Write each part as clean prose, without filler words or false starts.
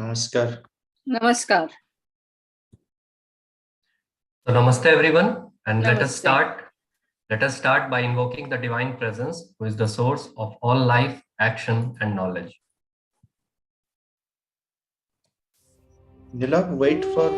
Namaskar. Namaskar. So namaste everyone, and let us Namaste. start by invoking the divine presence, who is the source of all life, action, and knowledge. Nilab, wait for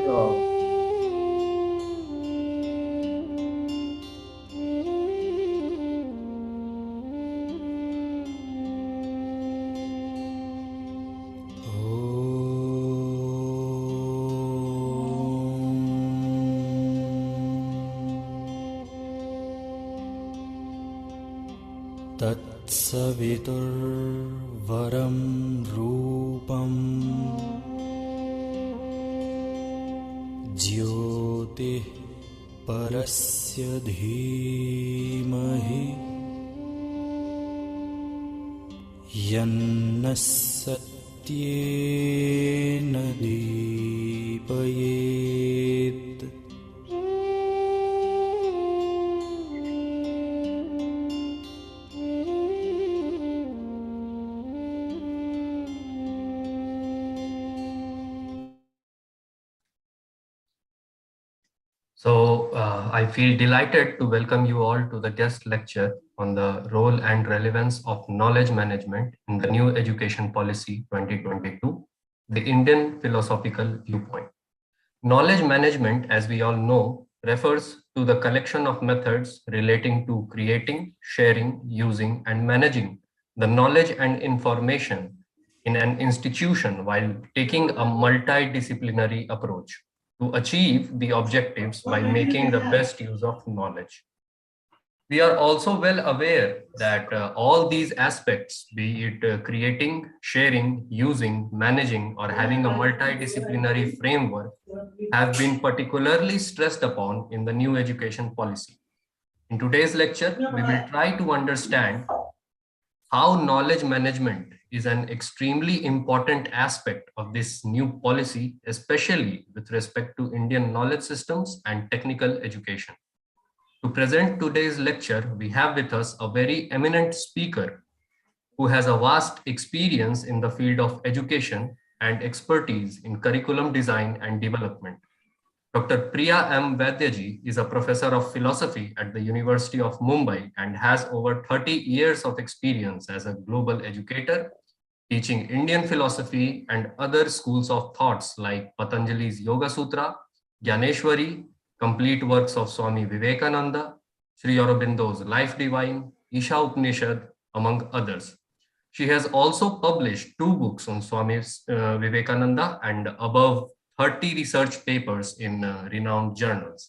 तत्सवितुर्वरं रूपं ज्योतिः परस्य धीमहि यन्नः सत्येन दीपयेत् So I feel delighted to welcome you all to the guest lecture on the role and relevance of knowledge management in the new education policy 2022, the Indian philosophical viewpoint. Knowledge management, as we all know, refers to the collection of methods relating to creating, sharing, using, and managing the knowledge and information in an institution while taking a multidisciplinary approach to achieve the objectives by making the best use of knowledge. We are also well aware that all these aspects, be it creating, sharing, using, managing, or having a multidisciplinary framework, have been particularly stressed upon in the new education policy. In today's lecture, we will try to understand how knowledge management is an extremely important aspect of this new policy, especially with respect to Indian knowledge systems and technical education. To present today's lecture, we have with us a very eminent speaker who has a vast experience in the field of education and expertise in curriculum design and development. Dr. Priya M. Vaidyaji is a professor of philosophy at the University of Mumbai and has over 30 years of experience as a global educator, teaching Indian philosophy and other schools of thoughts like Patanjali's Yoga Sutra, Gyaneshwari, complete works of Swami Vivekananda, Sri Aurobindo's Life Divine, Isha Upanishad, among others. She has also published 2 books on Swami Vivekananda and above 30 research papers in renowned journals.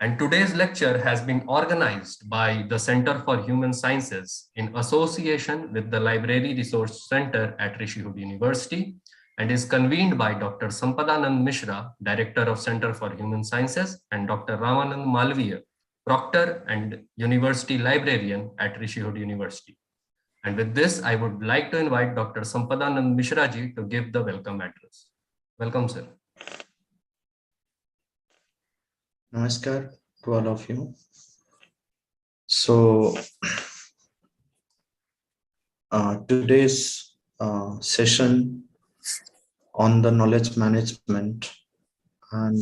And today's lecture has been organized by the Center for Human Sciences in association with the Library Resource Center at Rishihud University and is convened by Dr. Sampadanand Mishra, Director of Center for Human Sciences, and Dr. Ramanand Malviya, Proctor and University Librarian at Rishihud University. And with this, I would like to invite Dr. Sampadanand Mishra ji to give the welcome address. Welcome, sir. Namaskar to all of you. So, today's session on the knowledge management, and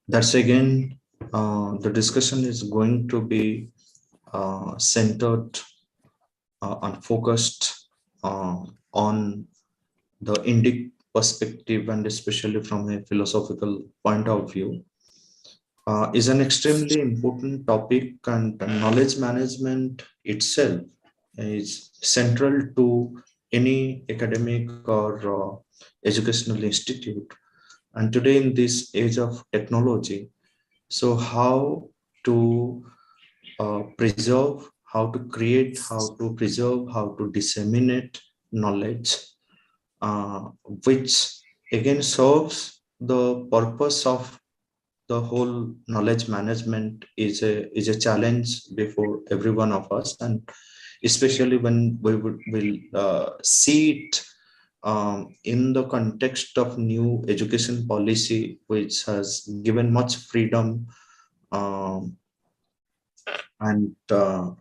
that's again the discussion is going to be centered and focused on the Indic perspective, and especially from a philosophical point of view. Is an extremely important topic, and knowledge management itself is central to any academic or educational institute. And today, in this age of technology, so how to preserve, how to create, how to preserve, how to disseminate knowledge, which again serves the purpose of the whole knowledge management is a challenge before every one of us, and especially when we will see it in the context of new education policy, which has given much freedom and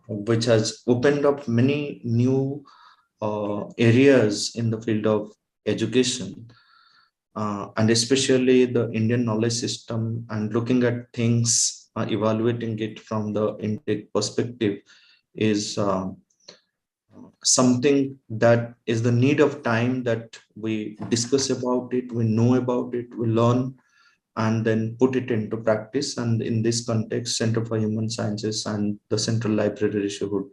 which has opened up many new areas in the field of education. and especially the Indian knowledge system, and looking at things, evaluating it from the intake perspective is something that is the need of time, that we discuss about it, we know about it, we learn, and then put it into practice. And in this context, Center for Human Sciences and the Central Library Rishihood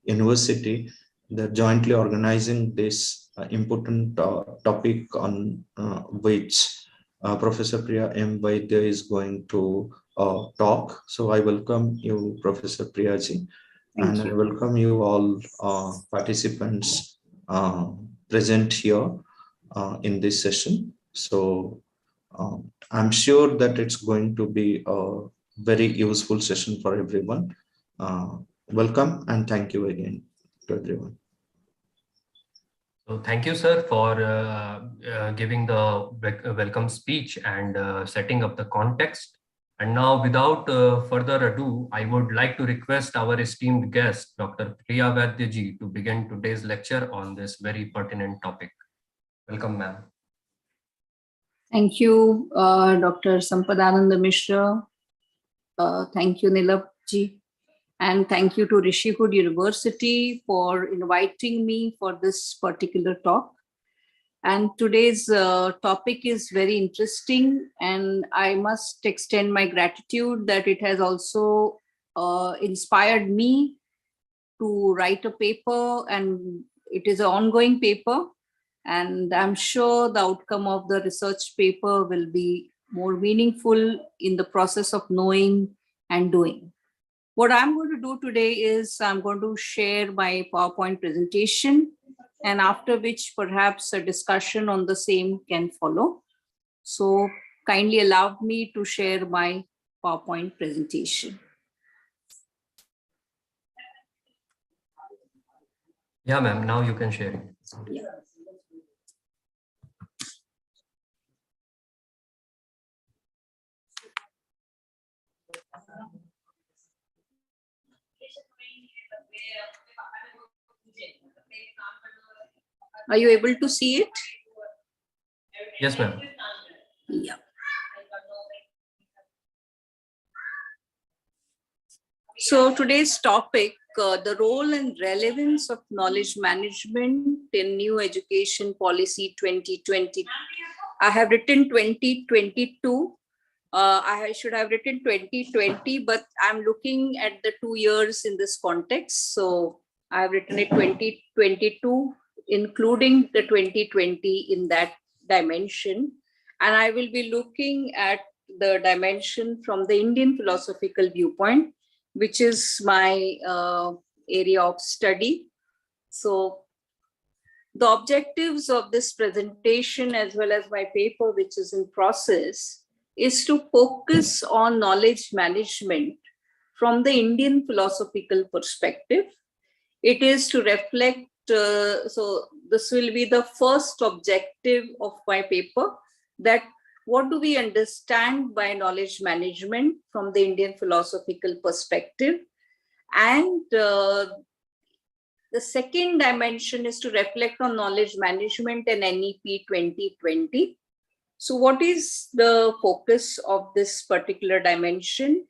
University, they're jointly organizing this important topic on which Professor Priya M. Vaidya is going to talk. So I welcome you, Professor Priyaji, and Thank I you. welcome you all participants present here in this session. So I'm sure that it's going to be a very useful session for everyone. Welcome and thank you again to everyone. So thank you, sir, for giving the welcome speech and setting up the context. And now, without further ado, I would like to request our esteemed guest, Dr. Priya Vaidyaji, to begin today's lecture on this very pertinent topic. Welcome, ma'am. Thank you, Dr. Sampadananda Mishra. Thank you, Nilabji. And thank you to Rishihood University for inviting me for this particular talk. And today's topic is very interesting, and I must extend my gratitude that it has also inspired me to write a paper, and it is an ongoing paper. And I'm sure the outcome of the research paper will be more meaningful in the process of knowing and doing. What I'm going to do today is I'm going to share my PowerPoint presentation, and after which perhaps a discussion on the same can follow. So kindly allow me to share my PowerPoint presentation. Yeah, ma'am, now you can share it. Yeah. Are you able to see it? Yes, ma'am. Yeah. So today's topic, the role and relevance of knowledge management in new education policy 2020. I have written 2022. I should have written 2020, but I'm looking at the 2 years in this context. So I have written it 2022, including the 2020 in that dimension. And I will be looking at the dimension from the Indian philosophical viewpoint, which is my area of study. So the objectives of this presentation, as well as my paper, which is in process, is to focus on knowledge management from the Indian philosophical perspective. It is to reflect, so this will be the first objective of my paper, that what do we understand by knowledge management from the Indian philosophical perspective? And the second dimension is to reflect on knowledge management and NEP 2020. So what is the focus of this particular dimension,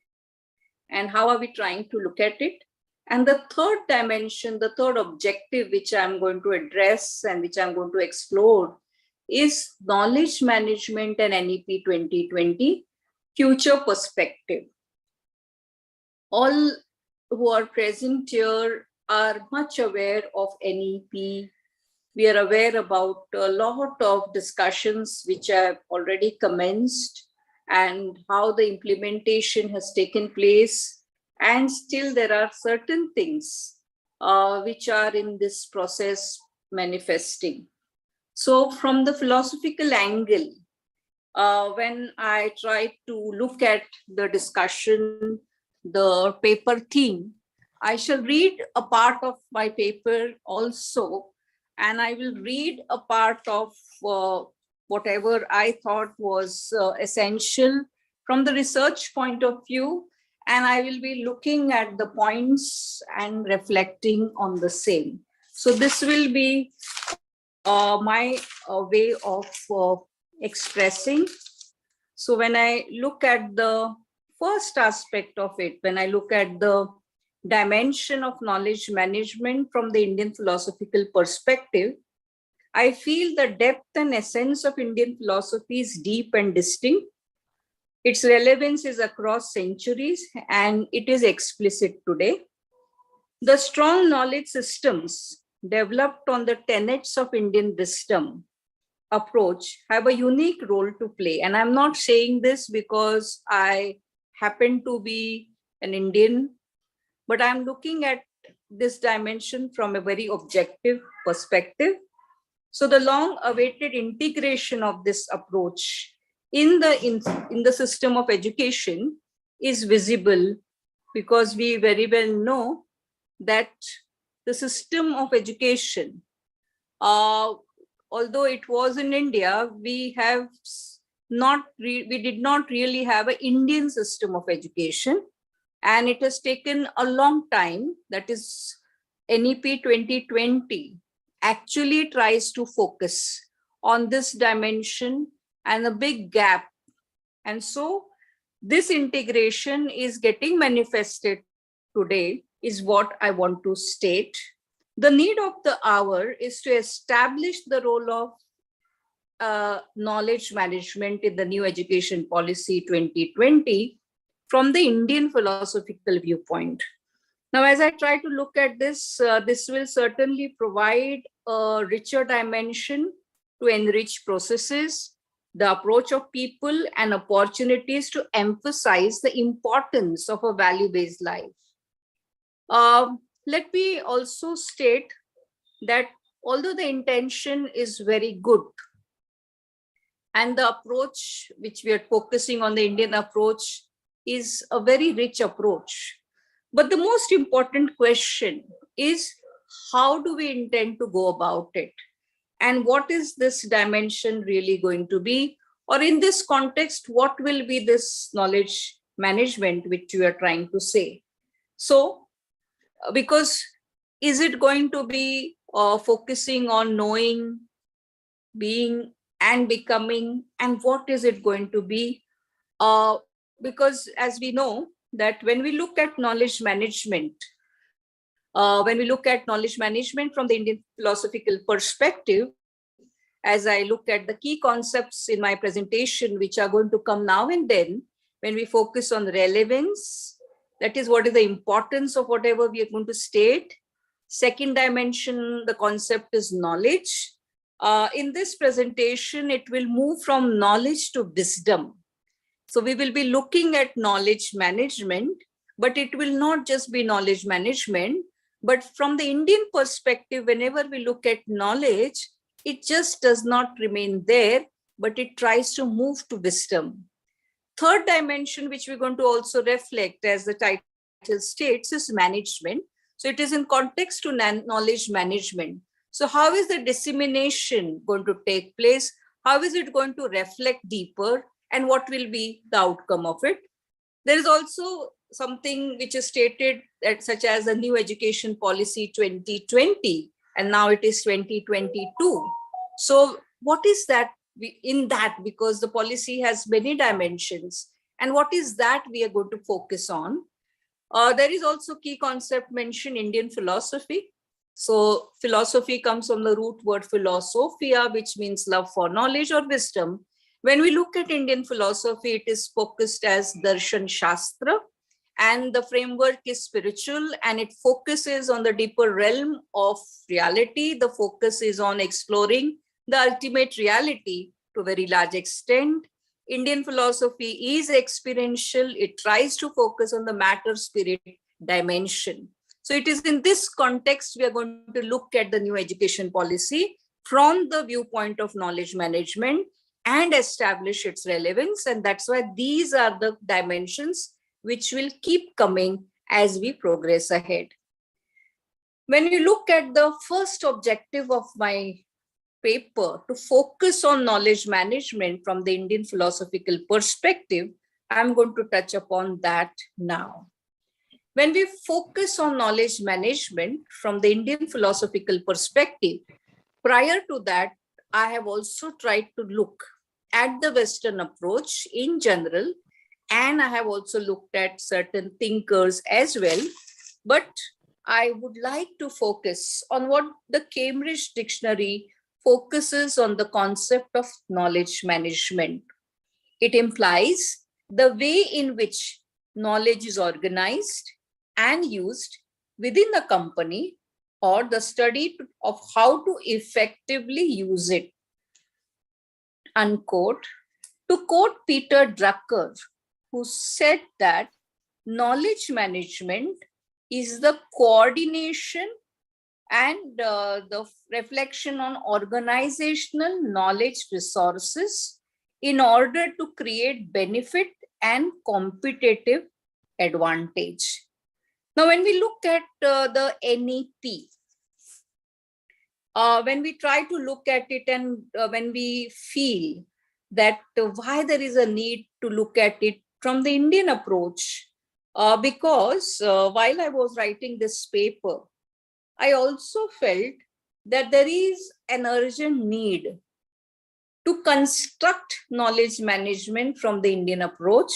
and how are we trying to look at it? And the third dimension, the third objective, which I'm going to address and which I'm going to explore, is knowledge management and NEP 2020 future perspective. All who are present here are much aware of NEP. We are aware about a lot of discussions which have already commenced and how the implementation has taken place. And still there are certain things which are in this process manifesting. So from the philosophical angle, when I try to look at the discussion, the paper theme, I shall read a part of my paper also, and I will read a part of whatever I thought was essential from the research point of view, and I will be looking at the points and reflecting on the same. So this will be my way of expressing. So when I look at the first aspect of it, when I look at the dimension of knowledge management from the Indian philosophical perspective, I feel the depth and essence of Indian philosophy is deep and distinct. Its relevance is across centuries and it is explicit today. The strong knowledge systems developed on the tenets of Indian wisdom approach have a unique role to play. And I'm not saying this because I happen to be an Indian, but I'm looking at this dimension from a very objective perspective. So the long awaited integration of this approach in the system of education is visible because we very well know that the system of education, although it was in India, we did not really have an Indian system of education, and it has taken a long time. That is, NEP 2020 actually tries to focus on this dimension and a big gap. And so this integration is getting manifested today, is what I want to state. The need of the hour is to establish the role of knowledge management in the new education policy 2020 from the Indian philosophical viewpoint. Now, as I try to look at this, this will certainly provide a richer dimension to enrich processes, the approach of people, and opportunities to emphasize the importance of a value-based life. Let me also state that although the intention is very good, and the approach which we are focusing on, the Indian approach, is a very rich approach, but the most important question is, how do we intend to go about it? And what is this dimension really going to be? Or in this context, what will be this knowledge management which you are trying to say? So, because is it going to be focusing on knowing, being, and becoming? And what is it going to be? Because as we know, that when we look at knowledge management, from the Indian philosophical perspective, as I look at the key concepts in my presentation, which are going to come now and then, when we focus on relevance, that is, what is the importance of whatever we are going to state. Second dimension, the concept is knowledge. In this presentation, it will move from knowledge to wisdom. So we will be looking at knowledge management, but it will not just be knowledge management, but from the Indian perspective, whenever we look at knowledge, it just does not remain there, but it tries to move to wisdom. Third dimension, which we're going to also reflect, as the title states, is management. So it is in context to knowledge management. So how is the dissemination going to take place? How is it going to reflect deeper? And what will be the outcome of it? There is also something which is stated, that such as the new education policy 2020, and now it is 2022. So what is that in that? Because the policy has many dimensions, and what is that we are going to focus on? There is also key concept mentioned, Indian philosophy. So philosophy comes from the root word philosophia, which means love for knowledge or wisdom. When we look at Indian philosophy, it is focused as Darshan Shastra, and the framework is spiritual, and it focuses on the deeper realm of reality. The focus is on exploring the ultimate reality to a very large extent. Indian philosophy is experiential. It tries to focus on the matter-spirit dimension. So it is in this context we are going to look at the new education policy from the viewpoint of knowledge management and establish its relevance. And that's why these are the dimensions which will keep coming as we progress ahead. When you look at the first objective of my paper, to focus on knowledge management from the Indian philosophical perspective, I'm going to touch upon that now. When we focus on knowledge management from the Indian philosophical perspective, prior to that, I have also tried to look at the Western approach in general, and I have also looked at certain thinkers as well. But I would like to focus on what the Cambridge Dictionary focuses on the concept of knowledge management. It implies the way in which knowledge is organized and used within the company, or the study of how to effectively use it. Unquote. To quote Peter Drucker, who said that knowledge management is the coordination and the reflection on organizational knowledge resources in order to create benefit and competitive advantage. Now, when we look at the NEP, when we try to look at it, and when we feel that why there is a need to look at it from the Indian approach, because while I was writing this paper, I also felt that there is an urgent need to construct knowledge management from the Indian approach,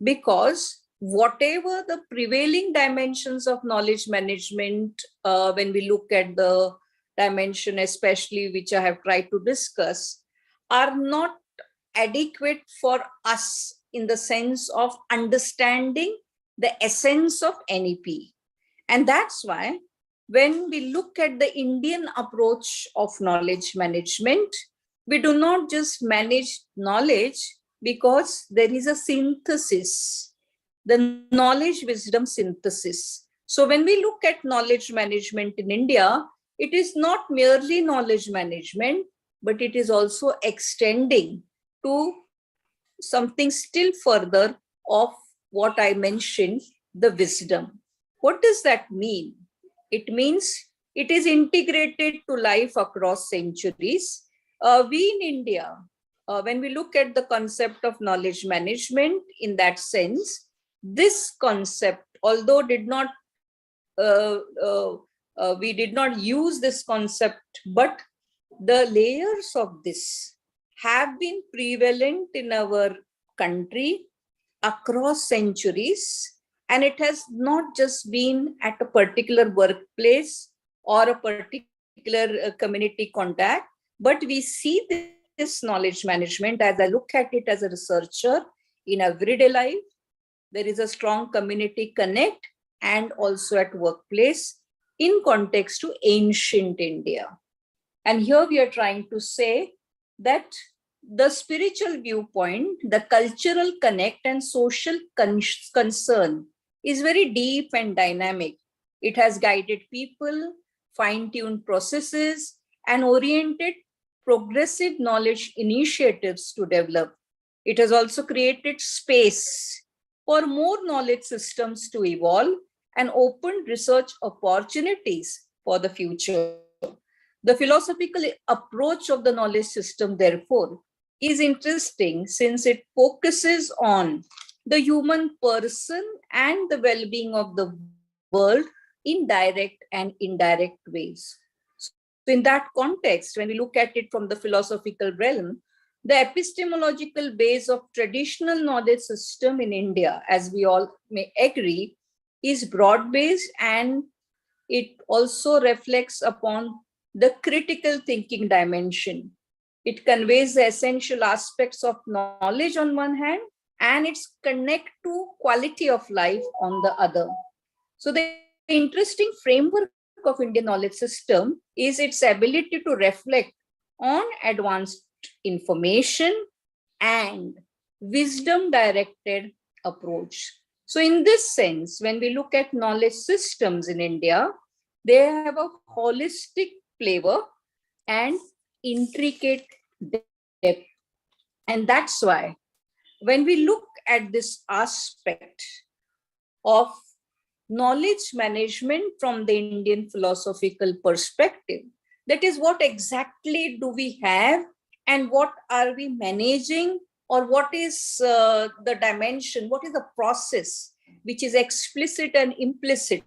because whatever the prevailing dimensions of knowledge management, when we look at the dimension especially which I have tried to discuss, are not adequate for us in the sense of understanding the essence of NEP. And that's why when we look at the Indian approach of knowledge management, we do not just manage knowledge, because there is a synthesis, the knowledge wisdom synthesis. So when we look at knowledge management in India, it is not merely knowledge management, but it is also extending to something still further of what I mentioned, the wisdom. What does that mean? It means it is integrated to life across centuries. We in India, when we look at the concept of knowledge management in that sense, this concept, although we did not use this concept, but the layers of this have been prevalent in our country across centuries, and it has not just been at a particular workplace or a particular community contact, but we see this knowledge management, as I look at it as a researcher, in everyday life. There is a strong community connect, and also at workplace in context to ancient India. And here we are trying to say that the spiritual viewpoint, the cultural connect, and social concern is very deep and dynamic. It has guided people, fine-tuned processes, and oriented progressive knowledge initiatives to develop. It has also created space for more knowledge systems to evolve and opened research opportunities for the future. The philosophical approach of the knowledge system, therefore, is interesting since it focuses on the human person and the well-being of the world in direct and indirect ways. So in that context, when we look at it from the philosophical realm, the epistemological base of traditional knowledge system in India, as we all may agree, is broad-based, and it also reflects upon the critical thinking dimension. It conveys the essential aspects of knowledge on one hand, and it's connect to quality of life on the other. So the interesting framework of Indian knowledge system is its ability to reflect on advanced information and wisdom directed approach. So in this sense, when we look at knowledge systems in India, they have a holistic flavor and intricate depth. And that's why when we look at this aspect of knowledge management from the Indian philosophical perspective, that is, what exactly do we have and what are we managing, or what is the dimension, what is the process which is explicit and implicit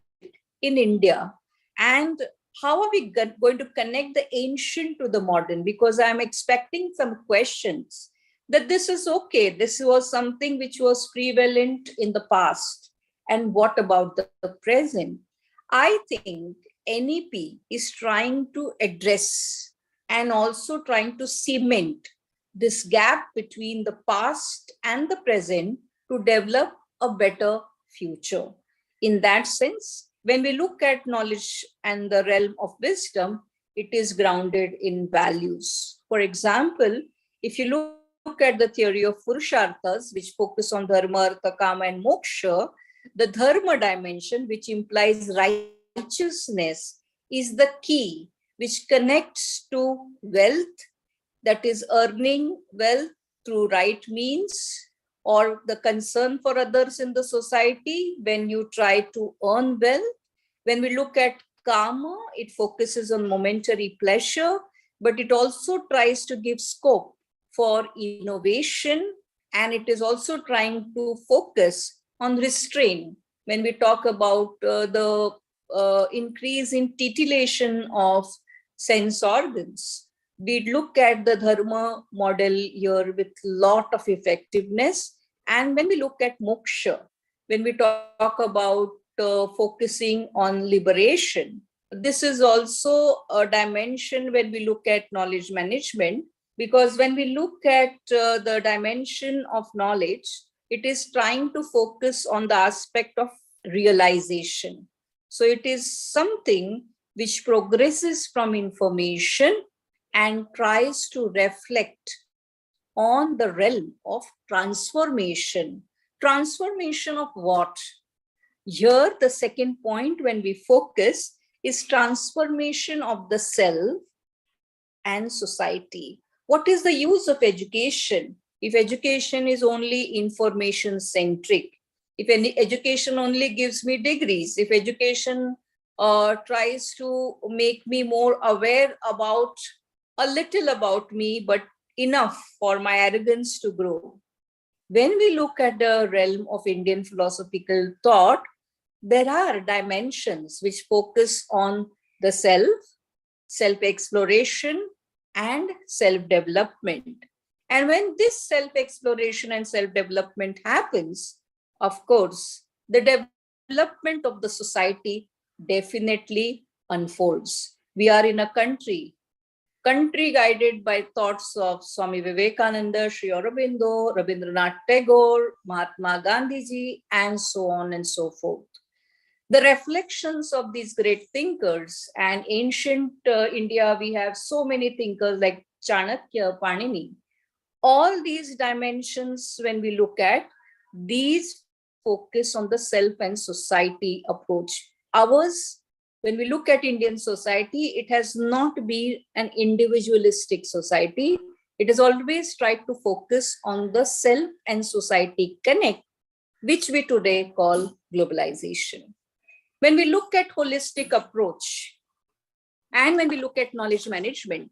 in India, and how are we going to connect the ancient to the modern? Because I'm expecting some questions that this is okay. This was something which was prevalent in the past. And what about the present? I think NEP is trying to address and also trying to cement this gap between the past and the present to develop a better future. In that sense, when we look at knowledge and the realm of wisdom, it is grounded in values. For example, if you look at the theory of Purusharthas, which focus on dharma, artha, kama, and moksha, the dharma dimension, which implies righteousness, is the key which connects to wealth, that is earning wealth through right means, or the concern for others in the society when you try to earn wealth. When we look at karma, it focuses on momentary pleasure, but it also tries to give scope for innovation, and it is also trying to focus on restraint. When we talk about the increase in titillation of sense organs, we look at the dharma model here with lot of effectiveness. And when we look at moksha, when we talk about focusing on liberation, this is also a dimension when we look at knowledge management, because when we look at the dimension of knowledge, it is trying to focus on the aspect of realization. So it is something which progresses from information and tries to reflect on the realm of transformation. Transformation of what? Here, the second point when we focus is transformation of the self and society. What is the use of education if education is only information centric? If any education only gives me degrees, if education tries to make me more aware about a little about me, but enough for my arrogance to grow. When we look at the realm of Indian philosophical thought, there are dimensions which focus on the self, self-exploration, and self-development. And when this self-exploration and self-development happens, of course, the development of the society definitely unfolds. We are in a country guided by thoughts of Swami Vivekananda, Sri Aurobindo, Rabindranath Tagore, Mahatma Gandhiji, and so on and so forth. The reflections of these great thinkers, and ancient India, we have so many thinkers like Chanakya, Panini. All these dimensions, when we look at, these focus on the self and society approach. Ours, when we look at Indian society, it has not been an individualistic society. It has always tried to focus on the self and society connect, which we today call globalization. When we look at holistic approach and when we look at knowledge management,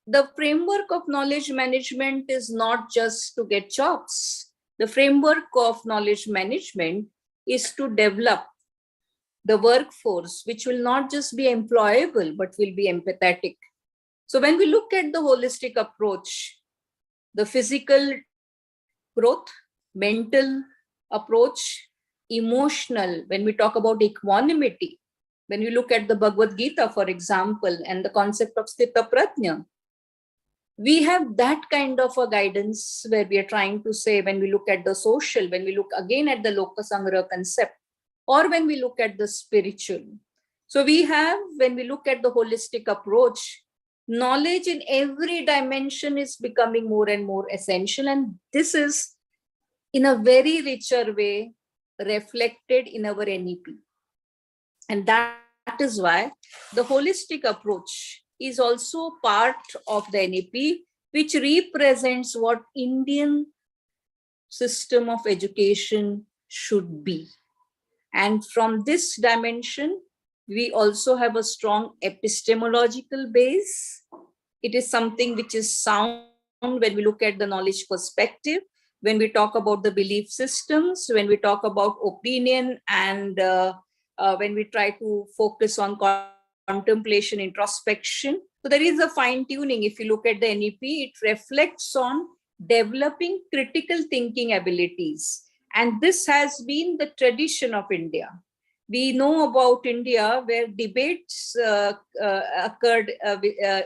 the framework of knowledge management is not just to get jobs. The framework of knowledge management is to develop the workforce, which will not just be employable, but will be empathetic. So when we look at the holistic approach, the physical growth, mental approach, emotional, when we talk about equanimity, when we look at the Bhagavad Gita, for example, and the concept of Sthita Prajna, we have that kind of a guidance where we are trying to say, when we look at the social, when we look again at the Loka Sangraha concept, or when we look at the spiritual. So we have, when we look at the holistic approach, knowledge in every dimension is becoming more and more essential. And this is in a very richer way reflected in our NEP. And that is why the holistic approach is also part of the NEP, which represents what Indian system of education should be. And from this dimension, we also have a strong epistemological base. It is something which is sound when we look at the knowledge perspective, when we talk about the belief systems, when we talk about opinion, and when we try to focus on contemplation, introspection. So there is a fine tuning. If you look at the NEP, it reflects on developing critical thinking abilities. And this has been the tradition of India. We know about India where debates occurred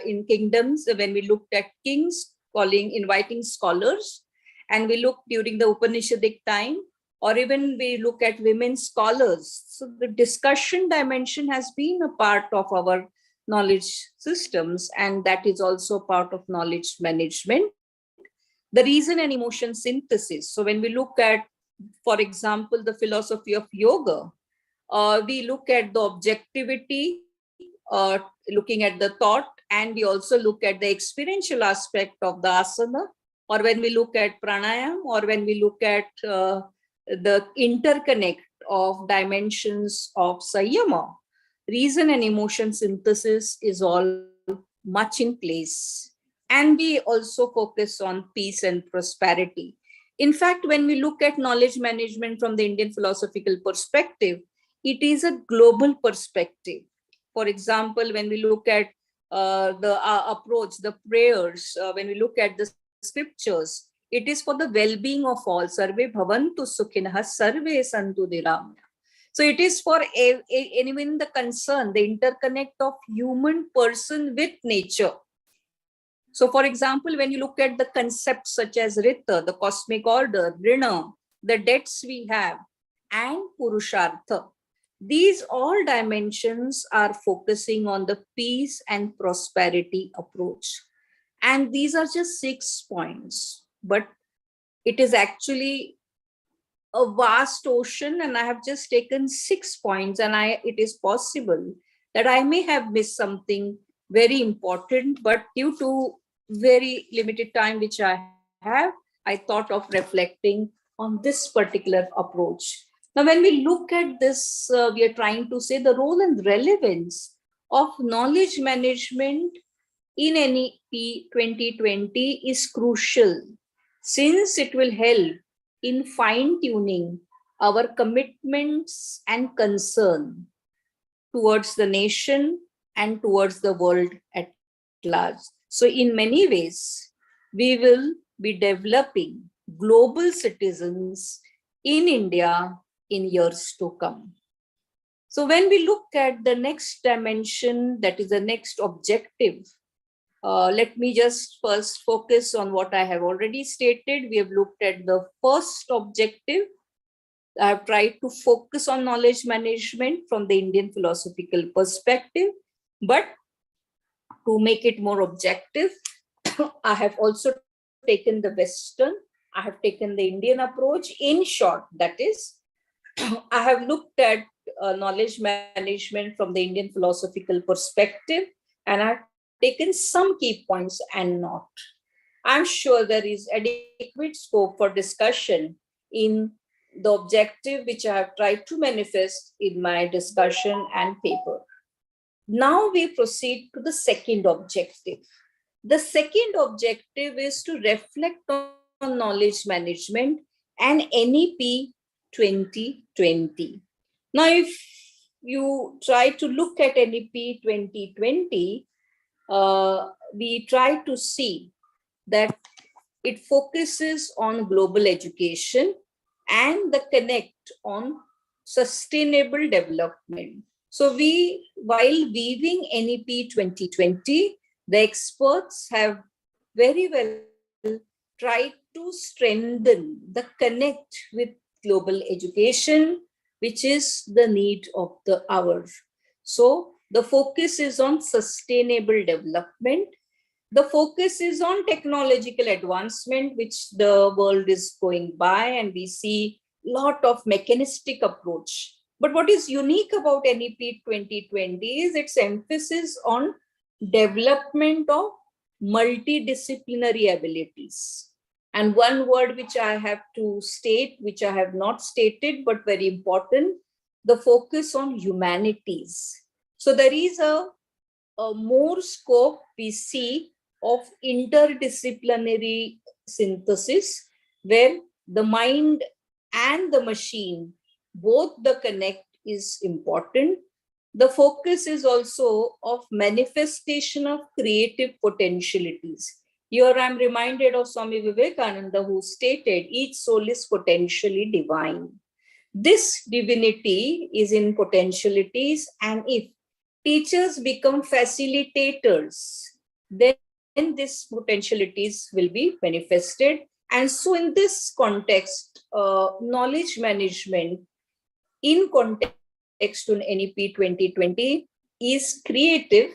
in kingdoms when we looked at kings inviting scholars, and we looked during the Upanishadic time, or even we look at women scholars. So the discussion dimension has been a part of our knowledge systems, and that is also part of knowledge management. The reason and emotion synthesis. So when we look at, for example, the philosophy of yoga, we look at the objectivity, looking at the thought, and we also look at the experiential aspect of the asana, or when we look at pranayam, or when we look at the interconnect of dimensions of sayama. Reason and emotion synthesis is all much in place. And we also focus on peace and prosperity. In fact, when we look at knowledge management from the Indian philosophical perspective, it is a global perspective. For example, when we look at the approach, the prayers, when we look at the scriptures, it is for the well-being of all. Sarve bhavantu sukhinah, sarve santu niramaya. So it is for anyone the concern, the interconnect of human person with nature. So for example, when you look at the concepts such as Rita, the cosmic order, Rina, the debts we have, and Purushartha, these all dimensions are focusing on the peace and prosperity approach. And these are just 6 points, but it is actually a vast ocean, and I have just taken 6 points, and it is possible that I may have missed something very important, but due to very limited time which I have, I thought of reflecting on this particular approach. Now, when we look at this, we are trying to say the role and relevance of knowledge management in NEP 2020 is crucial, since it will help in fine-tuning our commitments and concern towards the nation and towards the world at large. So in many ways, we will be developing global citizens in India in years to come. So when we look at the next dimension, that is the next objective, let me just first focus on what I have already stated. We have looked at the first objective. I have tried to focus on knowledge management from the Indian philosophical perspective, but to make it more objective, I have also taken the Western, I have taken the Indian approach. In short, that is, I have looked at knowledge management from the Indian philosophical perspective, and I've taken some key points and not. I'm sure there is adequate scope for discussion in the objective which I have tried to manifest in my discussion and paper. Now we proceed to the second objective. The second objective is to reflect on knowledge management and NEP 2020. Now, if you try to look at NEP 2020, we try to see that it focuses on global education and the connect on sustainable development. So while weaving NEP 2020, the experts have very well tried to strengthen the connect with global education, which is the need of the hour. So the focus is on sustainable development. The focus is on technological advancement, which the world is going by, and we see a lot of mechanistic approach. But what is unique about NEP 2020 is its emphasis on development of multidisciplinary abilities. And one word which I have to state, which I have not stated, but very important, the focus on humanities. So there is a more scope we see of interdisciplinary synthesis, where the mind and the machine, both the connect is important. The focus is also of manifestation of creative potentialities. Here I'm reminded of Swami Vivekananda, who stated, each soul is potentially divine. This divinity is in potentialities, and if teachers become facilitators, then these potentialities will be manifested. And so in this context, knowledge management in context to NEP 2020 is creative,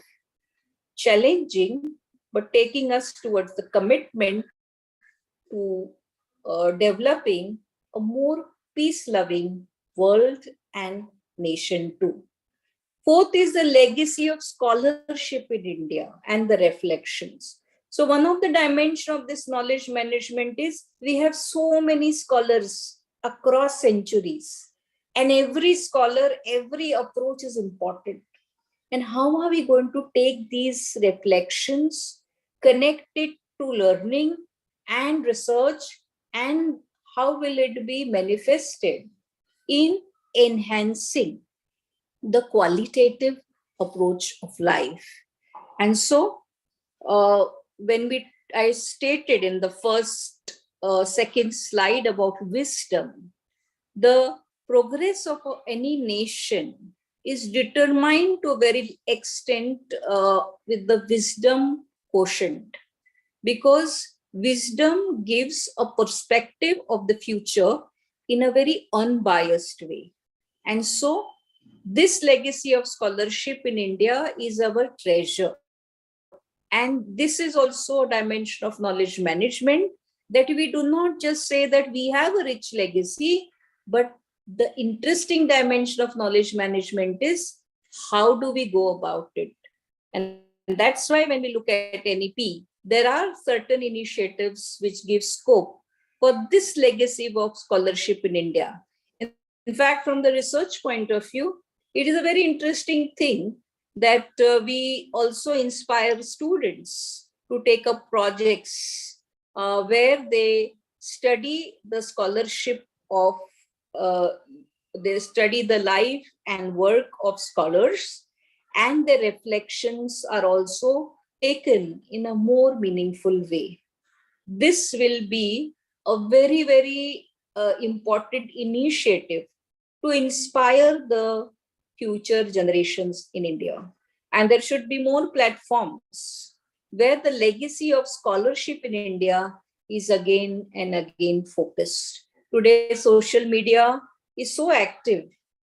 challenging, but taking us towards the commitment to developing a more peace-loving world and nation too. Fourth is the legacy of scholarship in India and the reflections. So one of the dimensions of this knowledge management is we have so many scholars across centuries, and every scholar, every approach is important. And how are we going to take these reflections, connect it to learning and research, and how will it be manifested in enhancing the qualitative approach of life? And so, when I stated in the second slide about wisdom, the progress of any nation is determined to a very extent with the wisdom quotient, because wisdom gives a perspective of the future in a very unbiased way. And so this legacy of scholarship in India is our treasure. And this is also a dimension of knowledge management, that we do not just say that we have a rich legacy, but the interesting dimension of knowledge management is how do we go about it? And that's why when we look at NEP, there are certain initiatives which give scope for this legacy of scholarship in India. In fact, from the research point of view, it is a very interesting thing that we also inspire students to take up projects where they study the scholarship of, they study the life and work of scholars, and their reflections are also taken in a more meaningful way. This will be a very, very important initiative to inspire the future generations in India. And there should be more platforms where the legacy of scholarship in India is again and again focused. Today, social media is so active,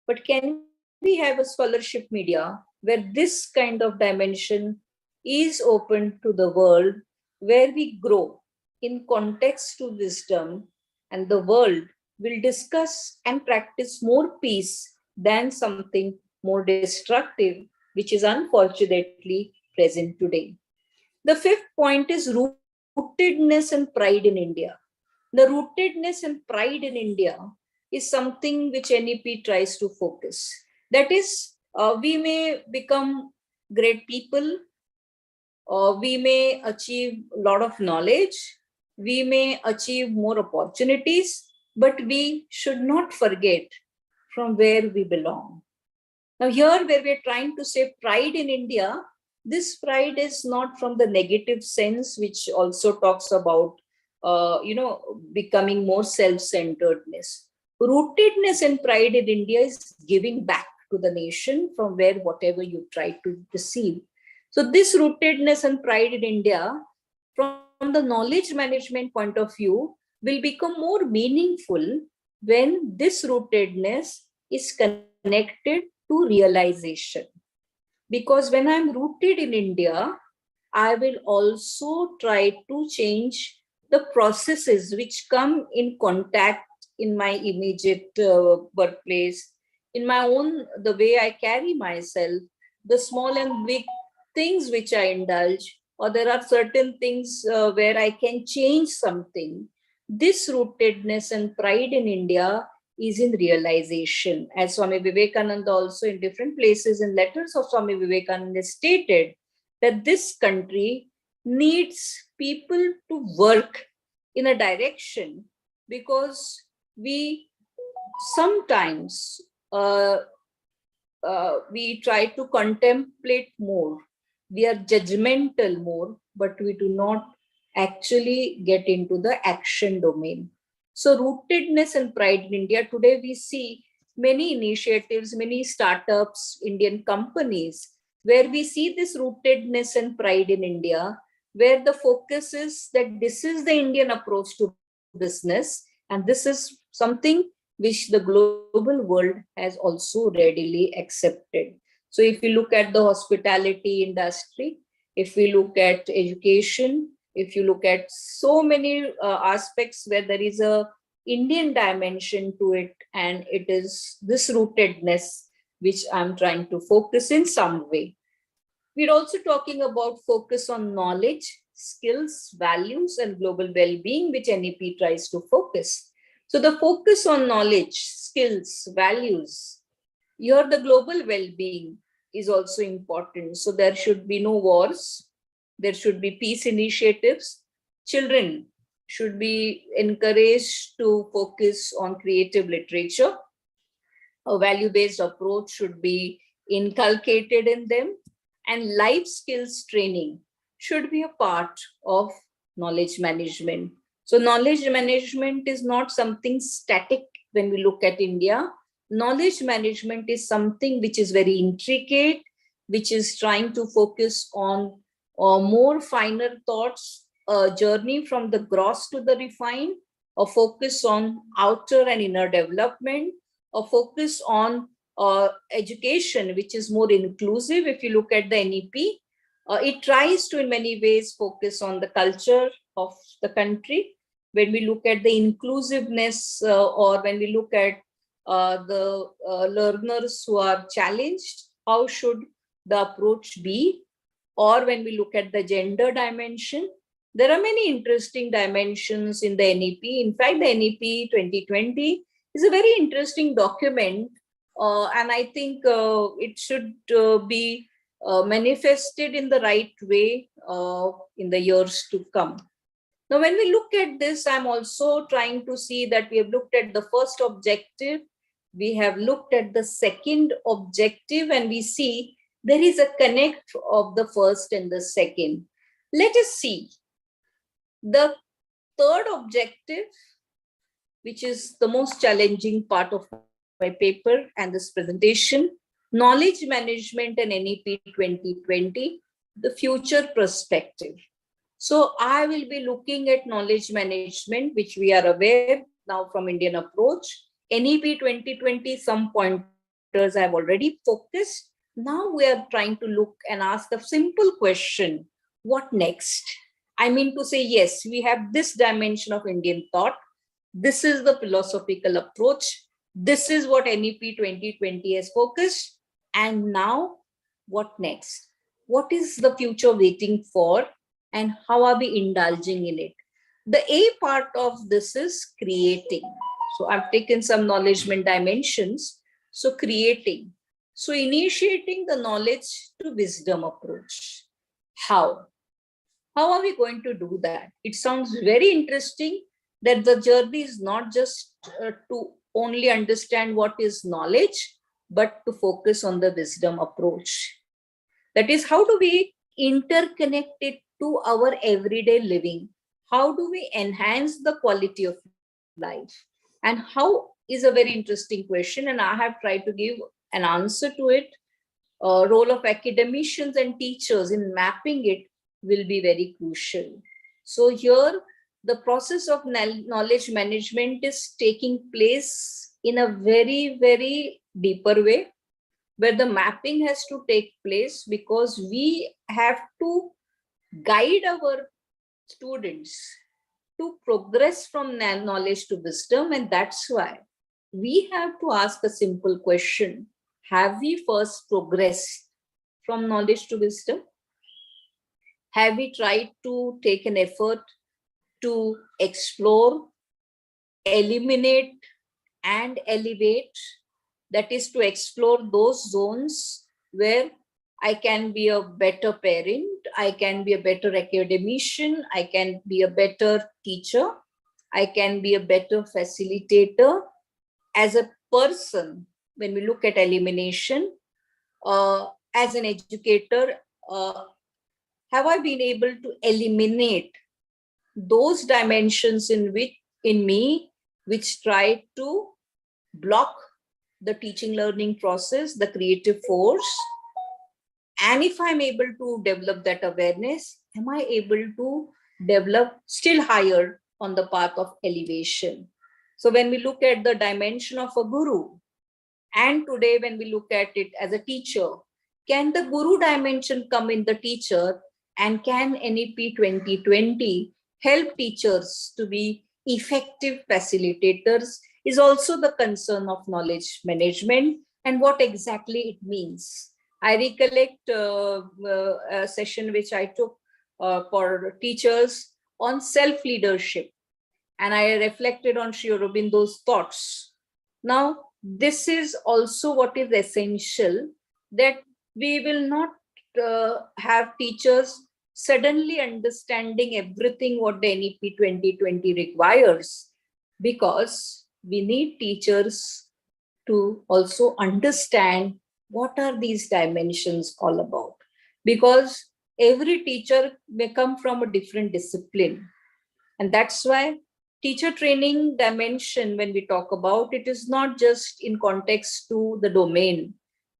but can we have a scholarship media where this kind of dimension is open to the world, where we grow in context to wisdom, and the world will discuss and practice more peace than something more destructive, which is unfortunately present today. The fifth point is rootedness and pride in India. The rootedness and pride in India is something which NEP tries to focus. That is, we may become great people, or we may achieve a lot of knowledge, we may achieve more opportunities, but we should not forget from where we belong. Now, here where we're trying to say pride in India, this pride is not from the negative sense, which also talks about, becoming more self-centeredness. Rootedness and pride in India is giving back to the nation from where whatever you try to receive. So this rootedness and pride in India, from the knowledge management point of view, will become more meaningful when this rootedness is connected to realization. Because when I'm rooted in India, I will also try to change the processes which come in contact in my immediate workplace, in my own, the way I carry myself, the small and big things which I indulge, or there are certain things where I can change something. This rootedness and pride in India is in realization. As Swami Vivekananda also in different places in letters of Swami Vivekananda stated that this country needs people to work in a direction, because we sometimes we try to contemplate more, we are judgmental more, but we do not actually get into the action domain. So rootedness and pride in India, today we see many initiatives, many startups, Indian companies, where we see this rootedness and pride in India, where the focus is that this is the Indian approach to business, and this is something which the global world has also readily accepted. So if you look at the hospitality industry, if we look at education, if you look at so many aspects where there is a Indian dimension to it, and it is this rootedness which I'm trying to focus in some way. We're also talking about focus on knowledge, skills, values, and global well-being, which NEP tries to focus. So the focus on knowledge, skills, values, here the global well-being is also important. So there should be no wars, there should be peace initiatives. Children should be encouraged to focus on creative literature. A value-based approach should be inculcated in them, and life skills training should be a part of knowledge management. So knowledge management is not something static when we look at India. Knowledge management is something which is very intricate, which is trying to focus on more finer thoughts, a journey from the gross to the refined, a focus on outer and inner development, a focus on education, which is more inclusive. If you look at the NEP, it tries to, in many ways, focus on the culture of the country. When we look at the inclusiveness, or when we look at the learners who are challenged, how should the approach be? Or when we look at the gender dimension, there are many interesting dimensions in the NEP. In fact, the NEP 2020 is a very interesting document, and I think it should be manifested in the right way in the years to come. Now, when we look at this, I'm also trying to see that we have looked at the first objective, we have looked at the second objective, and we see there is a connect of the first and the second. Let us see the third objective, which is the most challenging part of my paper and this presentation, knowledge management and NEP 2020, the future perspective. So I will be looking at knowledge management, which we are aware now from Indian approach. NEP 2020, some pointers I've already focused. Now we are trying to look and ask the simple question, what next? I mean to say, yes, we have this dimension of Indian thought. This is the philosophical approach. This is what NEP 2020 has focused. And now, what next? What is the future waiting for? And how are we indulging in it? The A part of this is creating. So I've taken some knowledgement dimensions. So creating. So initiating the knowledge to wisdom approach. How? How are we going to do that? It sounds very interesting that the journey is not just to only understand what is knowledge, but to focus on the wisdom approach. That is, how do we interconnect it to our everyday living? How do we enhance the quality of life? And how is a very interesting question, and I have tried to give an answer to it. Role of academicians and teachers in mapping it will be very crucial. So here, the process of knowledge management is taking place in a very, very deeper way, where the mapping has to take place because we have to guide our students to progress from knowledge to wisdom. And that's why we have to ask a simple question. Have we first progressed from knowledge to wisdom? Have we tried to take an effort to explore, eliminate, and elevate? That is, to explore those zones where I can be a better parent, I can be a better academician, I can be a better teacher, I can be a better facilitator. As a person, when we look at elimination, as an educator, have I been able to eliminate those dimensions in me which try to block the teaching learning process, the creative force. And if I'm able to develop that awareness, am I able to develop still higher on the path of elevation? So when we look at the dimension of a guru, and today when we look at it as a teacher, can the guru dimension come in the teacher? And can NEP 2020 help teachers to be effective facilitators is also the concern of knowledge management and what exactly it means. I recollect a session which I took for teachers on self-leadership, and I reflected on Sri Aurobindo's thoughts. Now, this is also what is essential, that we will not have teachers suddenly understanding everything what the NEP 2020 requires, because we need teachers to also understand what are these dimensions all about, because every teacher may come from a different discipline. And that's why teacher training dimension, when we talk about it, is not just in context to the domain,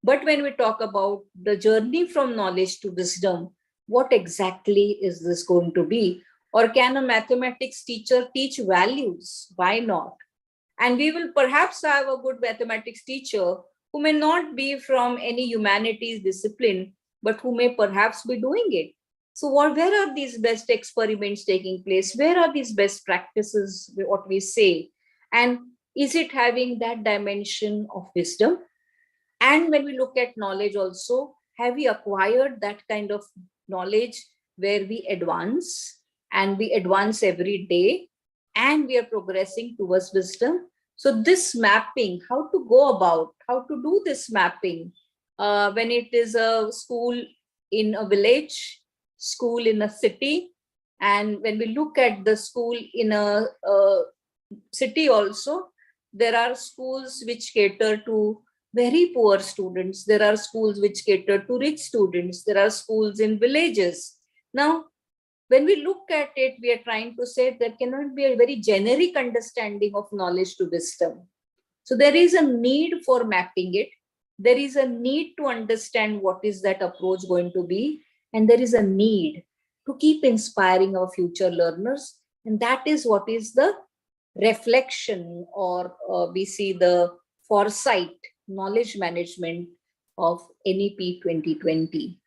but when we talk about the journey from knowledge to wisdom, what exactly is this going to be? Or can a mathematics teacher teach values? Why not? And we will perhaps have a good mathematics teacher who may not be from any humanities discipline, but who may perhaps be doing it. So where are these best experiments taking place? Where are these best practices, what we say? And is it having that dimension of wisdom? And when we look at knowledge also, have we acquired that kind of knowledge where we advance, and we advance every day, and we are progressing towards wisdom? So this mapping, how to go about, how to do this mapping, when it is a school in a village, school in a city, and when we look at the school in a city also, there are schools which cater to very poor students. There are schools which cater to rich students. There are schools in villages. Now, when we look at it, we are trying to say there cannot be a very generic understanding of knowledge to wisdom. So there is a need for mapping it. There is a need to understand what is that approach going to be. And there is a need to keep inspiring our future learners. And that is what is the reflection, or we see the foresight, knowledge management of NEP 2020.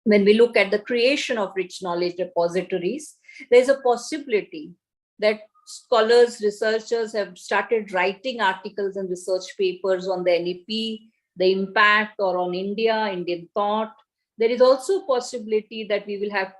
When we look at the creation of rich knowledge repositories, there's a possibility that scholars, researchers have started writing articles and research papers on the NEP, the impact, or on India, Indian thought. There is also a possibility that we will have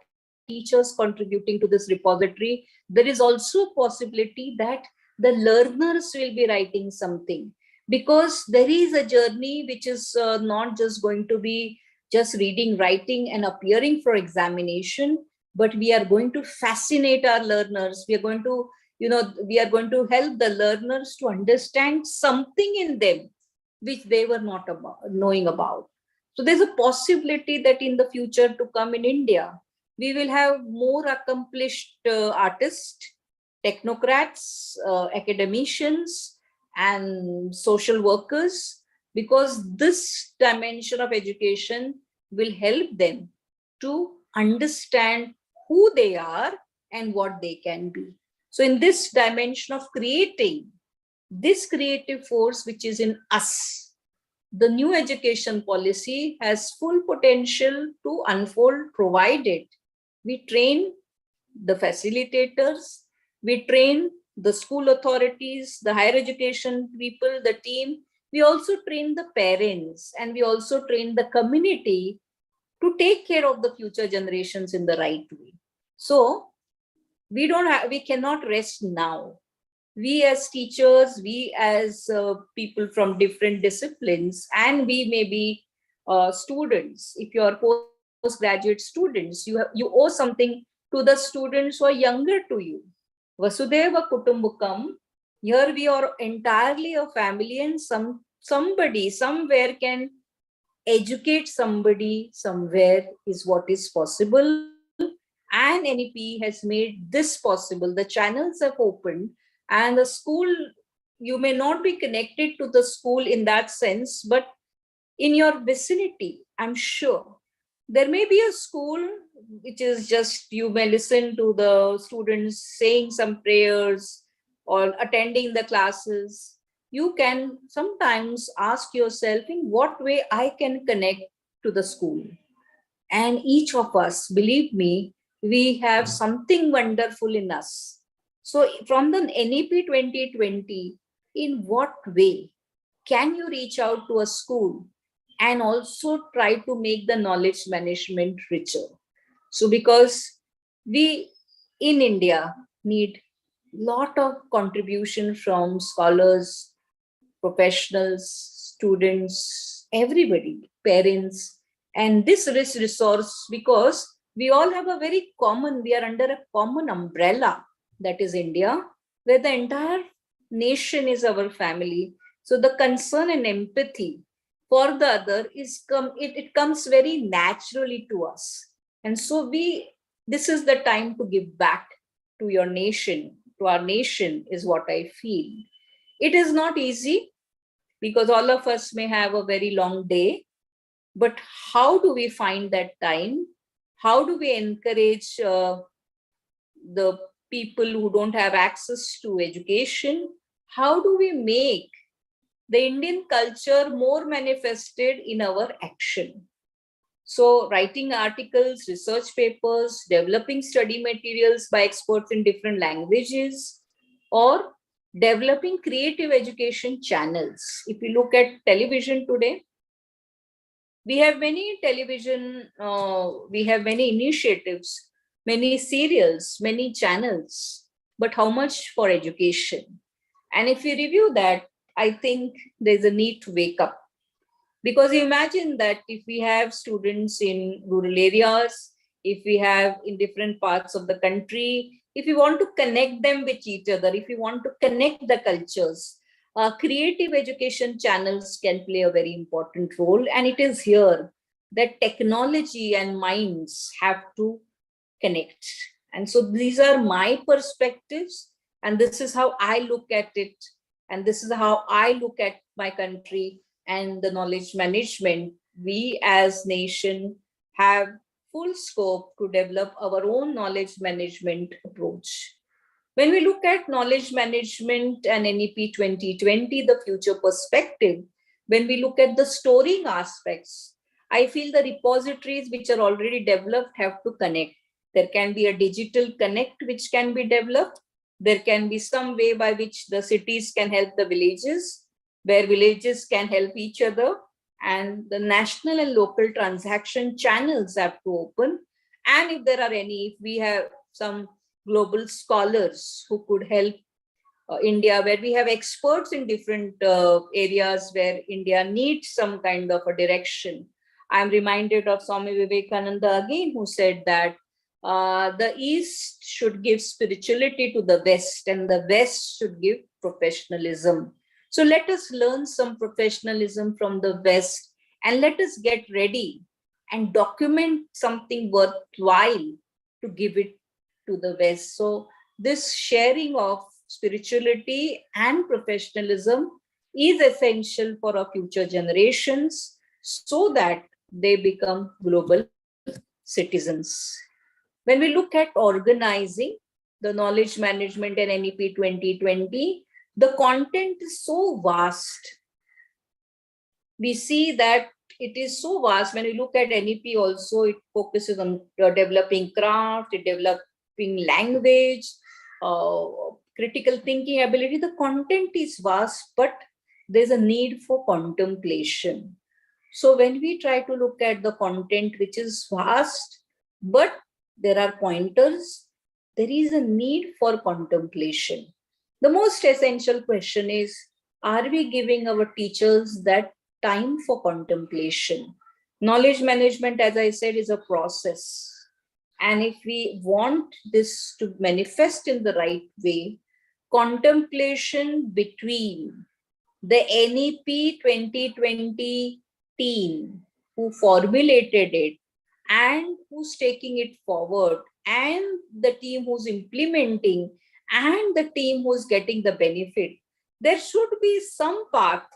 teachers contributing to this repository. There is also a possibility that the learners will be writing something, because there is a journey which is not just going to be just reading, writing, and appearing for examination, but we are going to fascinate our learners. We are going to, we are going to help the learners to understand something in them which they were not knowing about. So there's a possibility that in the future to come in India, we will have more accomplished artists, technocrats, academicians, and social workers, because this dimension of education will help them to understand who they are and what they can be. So in this dimension of creating this creative force which is in us, the new education policy has full potential to unfold, provided we train the facilitators, we train the school authorities, the higher education people, the team. We also train the parents, and we also train the community to take care of the future generations in the right way. So we cannot rest now. We as teachers, we as people from different disciplines, and we may be students. If you are postgraduate students, you owe something to the students who are younger to you. Vasudeva Kutumbakam. Here we are entirely a family, and somebody somewhere can educate somebody somewhere is what is possible. And and NEP has made this possible. The channels have opened, and the school, you may not be connected to the school in that sense, but in your vicinity, I'm sure there may be a school which is just, you may listen to the students saying some prayers or attending the classes. You can sometimes ask yourself, in what way I can connect to the school. And each of us, believe me, we have something wonderful in us. So from the NEP 2020, in what way can you reach out to a school and also try to make the knowledge management richer? So because we in India need lot of contribution from scholars, professionals, students, everybody, parents, and this resource, because we all have a very common, we are under a common umbrella, that is India, where the entire nation is our family. So the concern and empathy for the other it comes very naturally to us. And so this is the time to give back to your nation, to our nation, is what I feel. It is not easy, because all of us may have a very long day, but how do we find that time? How do we encourage the people who don't have access to education? How do we make the Indian culture more manifested in our action? So writing articles, research papers, developing study materials by experts in different languages, or developing creative education channels. If you look at television today, we have many we have many initiatives, many serials, many channels, but how much for education? And if you review that, I think there's a need to wake up. Because you imagine that if we have students in rural areas, if we have in different parts of the country, if we want to connect them with each other, if we want to connect the cultures, creative education channels can play a very important role. And it is here that technology and minds have to connect. And so these are my perspectives, and this is how I look at it, and this is how I look at my country and the knowledge management. We as nation have full scope to develop our own knowledge management approach. When we look at knowledge management and NEP 2020, the future perspective, when we look at the storing aspects, I feel the repositories which are already developed have to connect. There can be a digital connect which can be developed. There can be some way by which the cities can help the villages, where villages can help each other, and the national and local transaction channels have to open. And if there are any, if we have some global scholars who could help India, where we have experts in different areas where India needs some kind of a direction. I'm reminded of Swami Vivekananda again, who said that the East should give spirituality to the West, and the West should give professionalism. So let us learn some professionalism from the West, and let us get ready and document something worthwhile to give it to the West. So this sharing of spirituality and professionalism is essential for our future generations, so that they become global citizens. When we look at organizing the knowledge management and NEP 2020, the content is so vast. We see that it is so vast. When we look at NEP also, it focuses on developing craft, developing language, critical thinking ability. The content is vast, but there's a need for contemplation. So when we try to look at the content, which is vast, but there are pointers, there is a need for contemplation. The most essential question is, are we giving our teachers that time for contemplation? Knowledge management, as I said, is a process. And if we want this to manifest in the right way, contemplation between the NEP 2020 team who formulated it and who's taking it forward and the team who's implementing and the team who's getting the benefit. There should be some path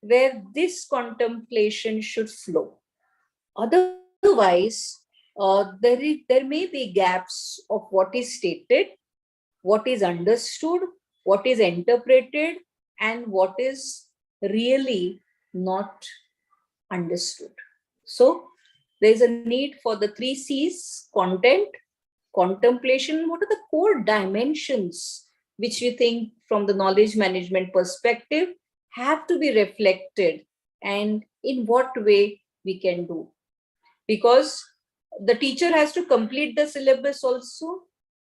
where this contemplation should flow. Otherwise, there may be gaps of what is stated, what is understood, what is interpreted, and what is really not understood. So there is a need for the 3 C's: content, contemplation. What are the core dimensions which we think from the knowledge management perspective have to be reflected, and in what way we can do? Because the teacher has to complete the syllabus also.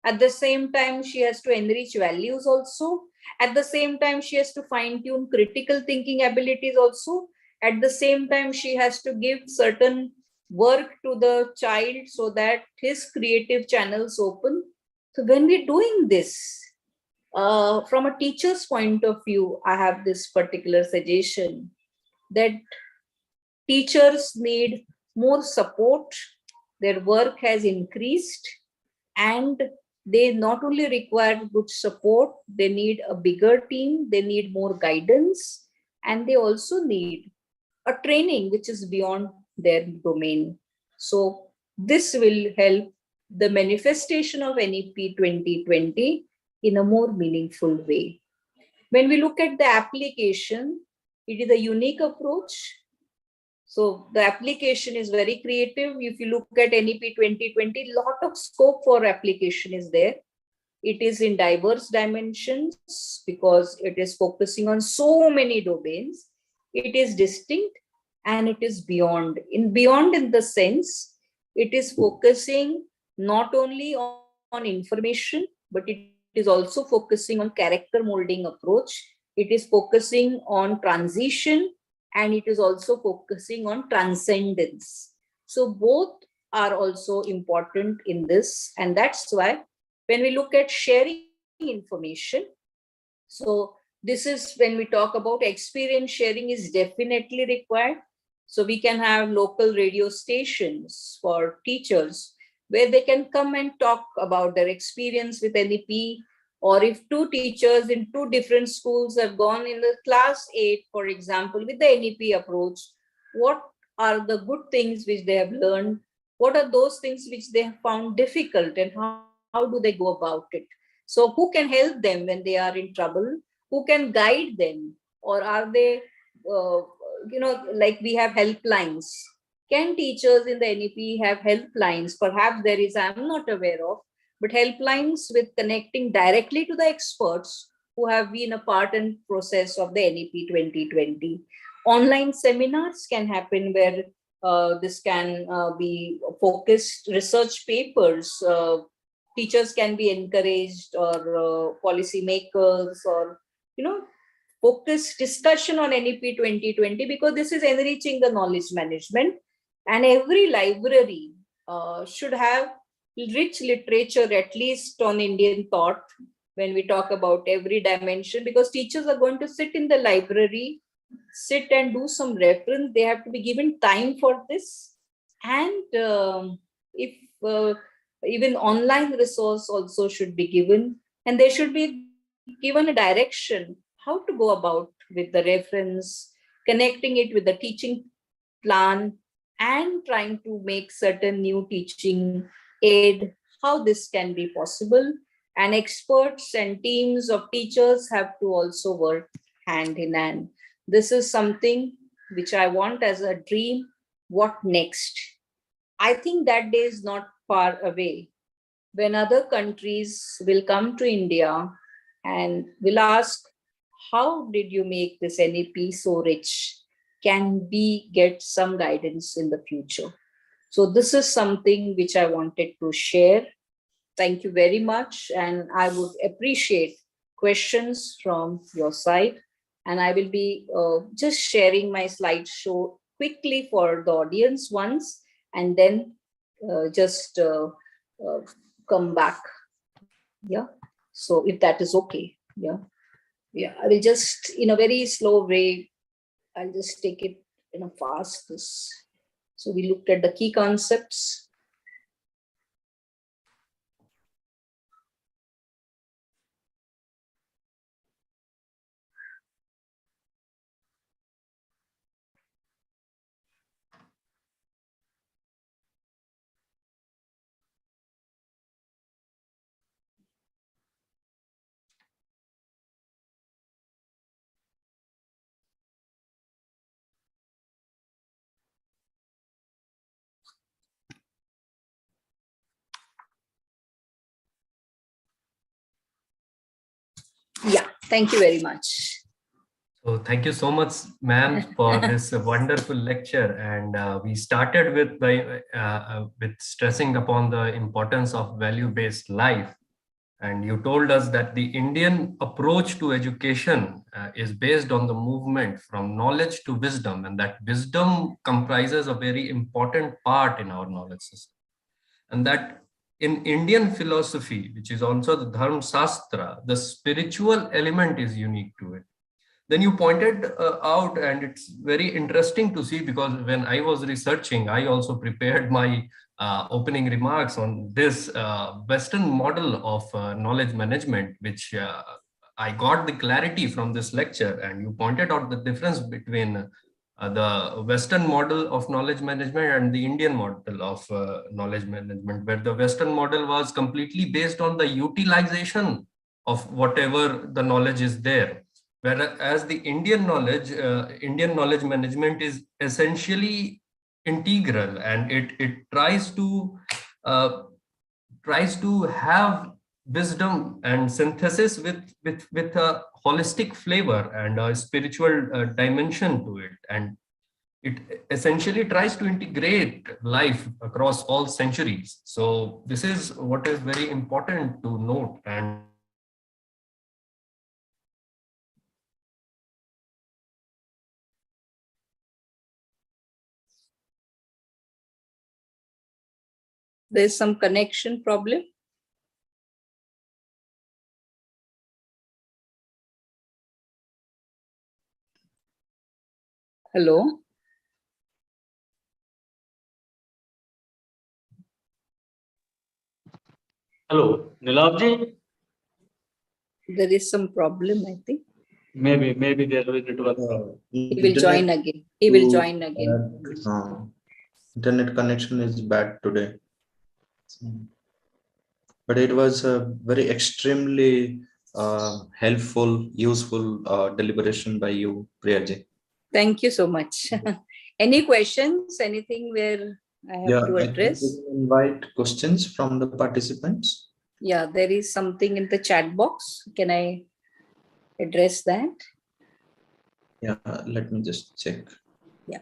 At the same time, she has to enrich values also. At the same time, she has to fine tune critical thinking abilities also. At the same time, she has to give certain work to the child so that his creative channels open. So when we're doing this, from a teacher's point of view, I have this particular suggestion that teachers need more support. Their work has increased, and they not only require good support, they need a bigger team, they need more guidance, and they also need a training which is beyond their domain. So this will help the manifestation of NEP 2020 in a more meaningful way. When we look at the application, it is a unique approach. So the application is very creative. If you look at NEP 2020, lot of scope for application is there. It is in diverse dimensions because it is focusing on so many domains. It is distinct and it is beyond. Beyond in the sense, it is focusing not only on information, but it is also focusing on character molding approach. It is focusing on transition, and it is also focusing on transcendence. So both are also important in this, and that's why when we look at sharing information, so this is when we talk about experience sharing is definitely required. So we can have local radio stations for teachers where they can come and talk about their experience with NEP. Or if two teachers in two different schools have gone in the class 8, for example, with the NEP approach, what are the good things which they have learned? What are those things which they have found difficult, and how do they go about it? So who can help them when they are in trouble? Who can guide them? Or are they, like we have helplines? Can teachers in the NEP have helplines? Perhaps there is, I'm not aware of, but helplines with connecting directly to the experts who have been a part and process of the NEP 2020. Online seminars can happen where this can be focused research papers. Teachers can be encouraged, or policy makers, or focused discussion on NEP 2020, because this is enriching the knowledge management. And every library should have rich literature, at least on Indian thought, when we talk about every dimension, because teachers are going to sit in the library, sit and do some reference. They have to be given time for this. And if even online resource also should be given, and they should be given a direction how to go about with the reference, connecting it with the teaching plan, and trying to make certain new teaching aid, how this can be possible. And experts and teams of teachers have to also work hand in hand. This is something which I want as a dream. What next? I think that day is not far away when other countries will come to India and will ask, how did you make this NEP so rich? Can we get some guidance in the future? So this is something which I wanted to share. Thank you very much. And I would appreciate questions from your side. And I will be just sharing my slideshow quickly for the audience once, and then just come back. Yeah. So if that is okay. Yeah. Yeah. I will just, in a very slow way, I'll just take it in a fast. So we looked at the key concepts. Yeah, thank you very much. So thank you so much, ma'am, for this wonderful lecture. And we started with stressing upon the importance of value-based life. And you told us that the Indian approach to education is based on the movement from knowledge to wisdom, and that wisdom comprises a very important part in our knowledge system. And that in Indian philosophy, which is also the Dharma Shastra, the spiritual element is unique to it. Then you pointed out, and it's very interesting to see, because when I was researching, I also prepared my opening remarks on this Western model of knowledge management, which I got the clarity from this lecture. And you pointed out the difference between the Western model of knowledge management and the Indian model of knowledge management, where the Western model was completely based on the utilization of whatever the knowledge is there. Whereas the Indian knowledge management is essentially integral, and it uh, tries to have wisdom and synthesis with a holistic flavor and a spiritual dimension to it, and it essentially tries to integrate life across all centuries. So this is what is very important to note. And There's some connection problem. Hello. Hello, Nilabji. There is some problem, I think. Maybe there will be network. He will join again. He will join again. Internet connection is bad today. But it was a very extremely helpful, useful deliberation by you, Priyaji. Thank you so much. Any questions? Anything where I have to address? I think we can invite questions from the participants. Yeah, there is something in the chat box. Can I address that? Yeah, let me just check. Yeah.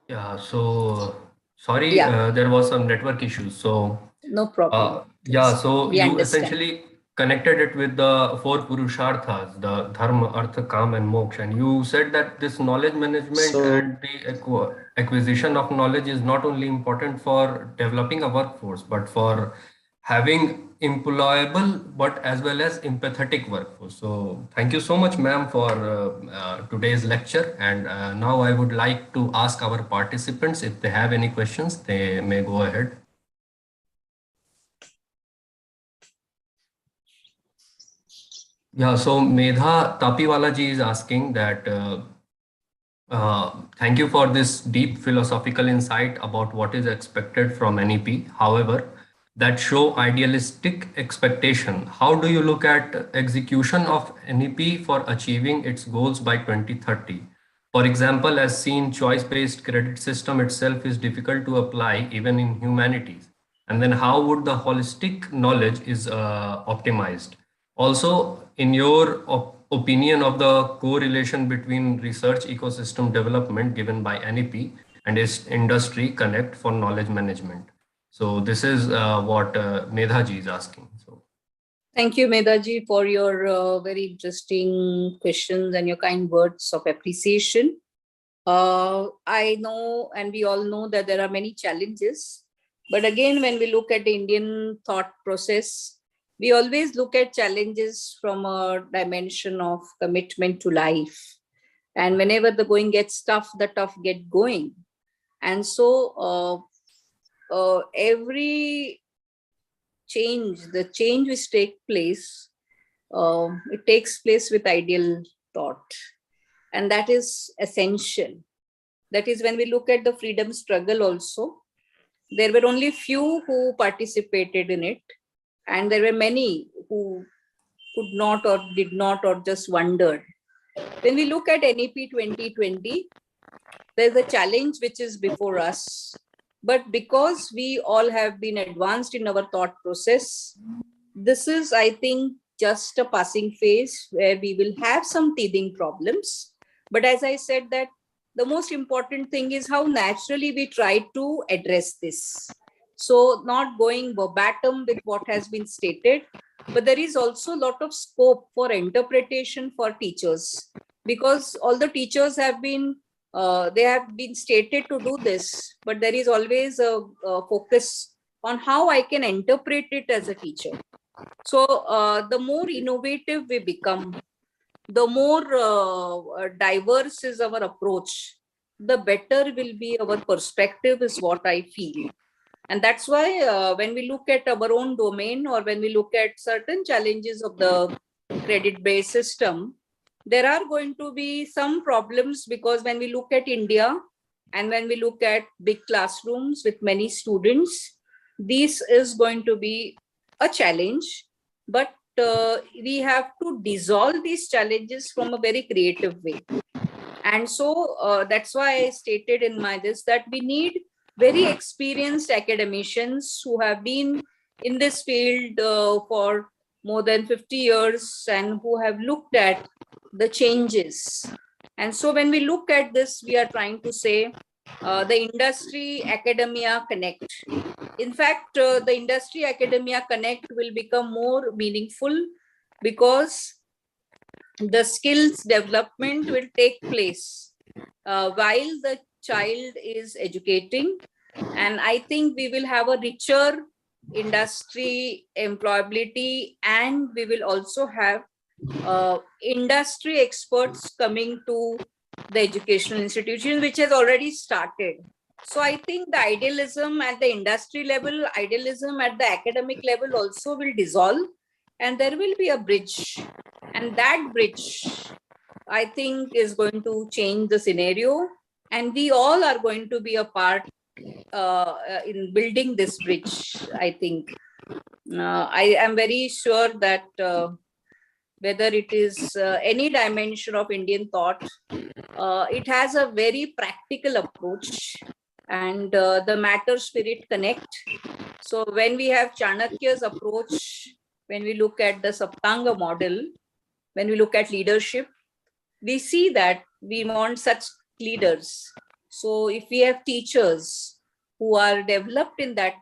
yeah, so sorry, Yeah. there was some network issues. So No problem. yeah, so We you understand. essentially connected it with the four purusharthas, the dharma, artha, kam, and moksha. And you said that this knowledge management and the acquisition of knowledge is not only important for developing a workforce, but for having employable, but as well as empathetic workforce. So thank you so much, ma'am, for today's lecture. And now I would like to ask our participants if they have any questions, they may go ahead. Yeah, so Medha Tapiwala ji is asking that thank you for this deep philosophical insight about what is expected from NEP. However, that show idealistic expectation. How do you look at execution of NEP for achieving its goals by 2030? For example, as seen, choice-based credit system itself is difficult to apply even in humanities. And then how would the holistic knowledge is optimized? Also, in your opinion of the correlation between research ecosystem development given by NEP and its industry connect for knowledge management. So this is what Medhaji is asking. So Thank you, Medaji, for your very interesting questions and your kind words of appreciation. I know, and we all know, that there are many challenges. But again, when we look at the Indian thought process, we always look at challenges from a dimension of commitment to life. And whenever the going gets tough, the tough get going. And so every the change which takes place, it takes place with ideal thought. And that is essential. That is, when we look at the freedom struggle also, there were only few who participated in it. And there were many who could not or did not or just wondered. When we look at NEP 2020, there's a challenge which is before us. But because we all have been advanced in our thought process, this is, I think, just a passing phase where we will have some teething problems. But as I said, that the most important thing is how naturally we try to address this. So not going verbatim with what has been stated, but there is also a lot of scope for interpretation for teachers, because all the teachers have been they have been stated to do this, but there is always a focus on how I can interpret it as a teacher. So the more innovative we become, the more diverse is our approach, the better will be our perspective, is what I feel. And that's why when we look at our own domain, or when we look at certain challenges of the credit-based system, there are going to be some problems, because when we look at India and when we look at big classrooms with many students, this is going to be a challenge. But we have to dissolve these challenges from a very creative way. And so that's why I stated in my this that we need very experienced academicians who have been in this field for more than 50 years and who have looked at the changes. And so when we look at this, we are trying to say the industry academia connect. In fact, the industry academia connect will become more meaningful, because the skills development will take place while the child is educating. And I think we will have a richer industry employability, and we will also have industry experts coming to the educational institution, which has already started. So I think the idealism at the industry level, idealism at the academic level also will dissolve, and there will be a bridge. And that bridge, I think, is going to change the scenario. And we all are going to be a part in building this bridge, I think. I am very sure that whether it is any dimension of Indian thought, it has a very practical approach, and the matter spirit connect. So when we have Chanakya's approach, when we look at the Saptanga model, when we look at leadership, we see that we want such leaders. So if we have teachers who are developed in that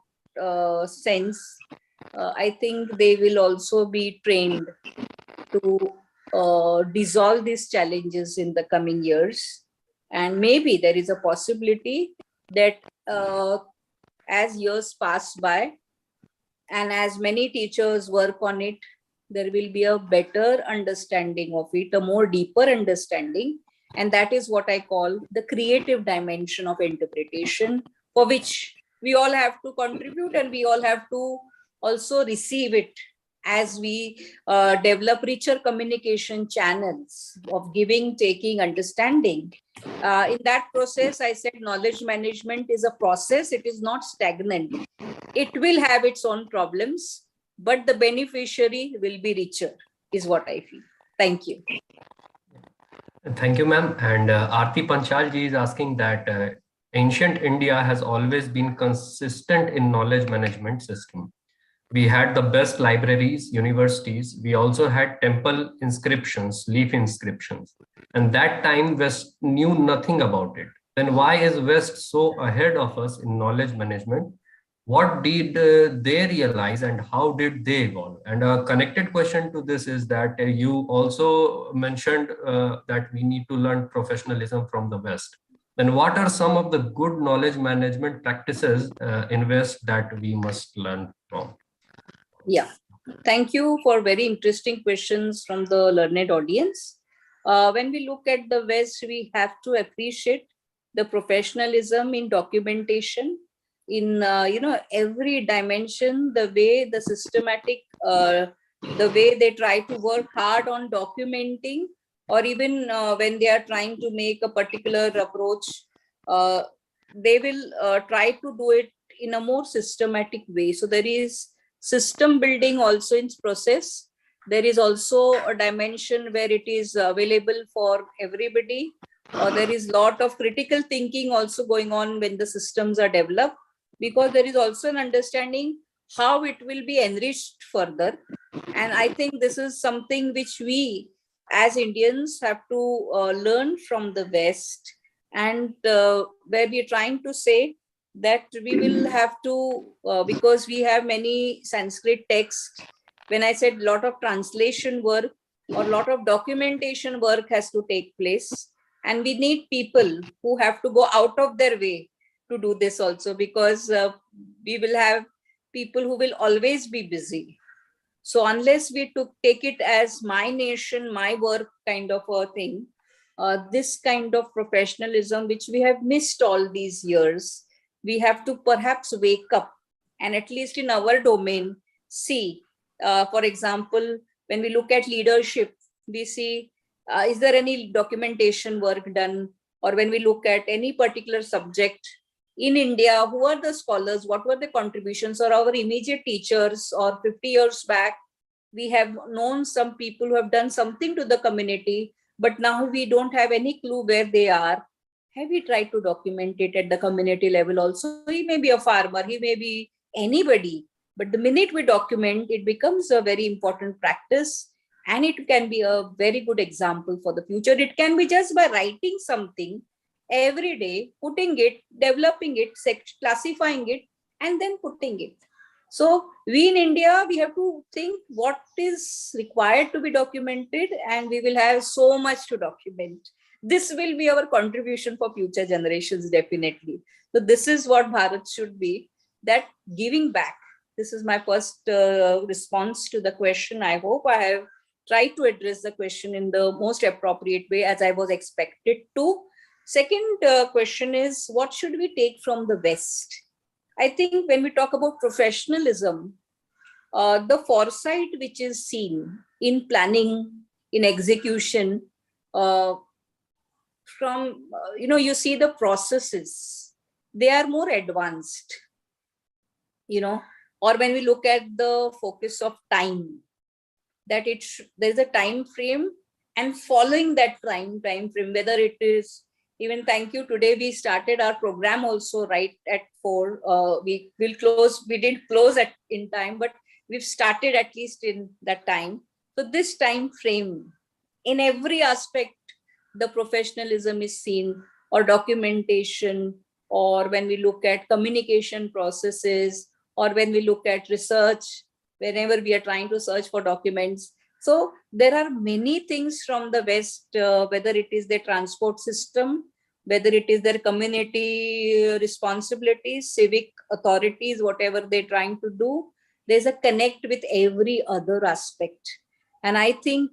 sense, I think they will also be trained to dissolve these challenges in the coming years. And maybe there is a possibility that as years pass by and as many teachers work on it, there will be a better understanding of it, a more deeper understanding. And that is what I call the creative dimension of interpretation, for which we all have to contribute, and we all have to also receive it as we develop richer communication channels of giving, taking, understanding. In that process, I said knowledge management is a process, it is not stagnant. It will have its own problems, but the beneficiary will be richer, is what I feel. Thank you. Thank you, ma'am. And Aarti Panchalji is asking that ancient India has always been consistent in knowledge management system. We had the best libraries, universities. We also had temple inscriptions, leaf inscriptions. And that time West knew nothing about it. Then why is West so ahead of us in knowledge management? What did they realize and how did they evolve? And a connected question to this is that you also mentioned that we need to learn professionalism from the West. Then what are some of the good knowledge management practices in West that we must learn from? Yeah, thank you for very interesting questions from the learned audience. When we look at the West, we have to appreciate the professionalism in documentation, in every dimension, the way the systematic, the way they try to work hard on documenting, or even when they are trying to make a particular approach, they will try to do it in a more systematic way. So there is system building also in process. There is also a dimension where it is available for everybody. There is a lot of critical thinking also going on when the systems are developed. because there is also an understanding how it will be enriched further. And I think this is something which we as Indians have to learn from the West, and where we are trying to say that we will have to, because we have many Sanskrit texts, when I said a lot of translation work or a lot of documentation work has to take place, and we need people who have to go out of their way to do this also, because we will have people who will always be busy. So unless we take it as my nation, my work kind of a thing, this kind of professionalism, which we have missed all these years, we have to perhaps wake up and at least in our domain, see, for example, when we look at leadership, we see, is there any documentation work done? Or when we look at any particular subject in India, who are the scholars, what were the contributions, or our immediate teachers, or 50 years back, we have known some people who have done something to the community, but now we don't have any clue where they are. Have we tried to document it at the community level also? He may be a farmer, he may be anybody, but the minute we document, it becomes a very important practice, and it can be a very good example for the future. It can be just by writing something every day, putting it, developing it, classifying it, and then putting it. So we in India, we have to think what is required to be documented, and we will have so much to document. This will be our contribution for future generations, definitely. So this is what Bharat should be, that giving back. This is my first response to the question. I hope I have tried to address the question in the most appropriate way as I was expected to. Second question is, what should we take from the West? I think when we talk about professionalism, the foresight which is seen in planning, in execution, from, you see the processes, they are more advanced, or when we look at the focus of time, that there's a time frame, and following that time frame, whether it is, even thank you, today we started our program also right at 4. We didn't close in time, but we've started at least in that time. So this time frame, in every aspect, the professionalism is seen, or documentation, or when we look at communication processes, or when we look at research, whenever we are trying to search for documents. So there are many things from the West, whether it is their transport system, whether it is their community responsibilities, civic authorities, whatever they're trying to do, there's a connect with every other aspect. And I think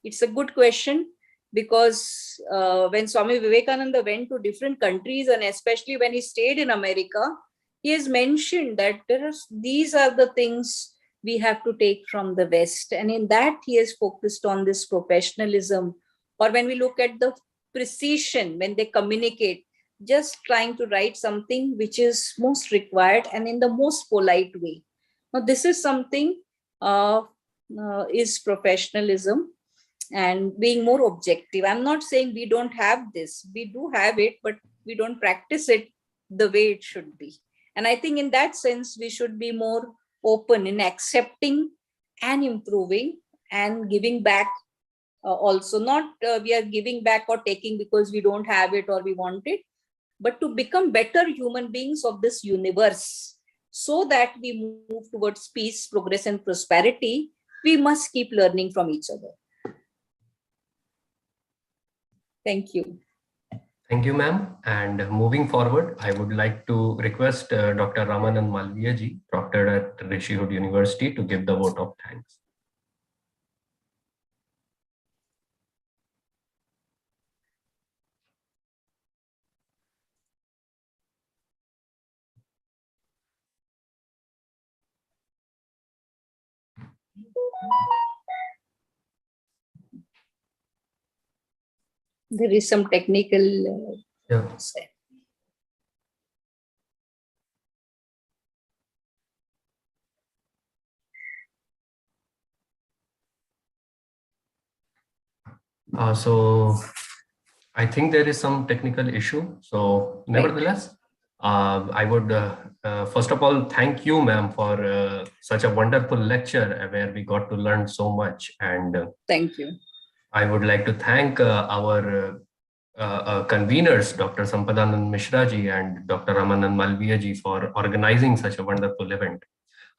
it's a good question, because when Swami Vivekananda went to different countries, and especially when he stayed in America, he has mentioned that these are the things we have to take from the West. And in that, he has focused on this professionalism. Or when we look at the precision, when they communicate, just trying to write something which is most required and in the most polite way. Now, this is something is professionalism, and being more objective. I'm not saying we don't have this. We do have it, but we don't practice it the way it should be. And I think in that sense, we should be more open in accepting and improving and giving back. Also, not we are giving back or taking because we don't have it or we want it, but to become better human beings of this universe, so that we move towards peace, progress, and prosperity. We must keep learning from each other. Thank you. Thank you, ma'am. And moving forward, I would like to request Dr. Ramanand Malviya ji, proctor at Rishihood University, to give the vote of thanks. There is some technical. Yeah. So I think there is some technical issue. So nevertheless, I would first of all thank you, ma'am, for such a wonderful lecture where we got to learn so much. And Thank you. I would like to thank our conveners, Dr. Sampadanand Mishra ji and Dr. Ramanand Malviya ji, for organizing such a wonderful event.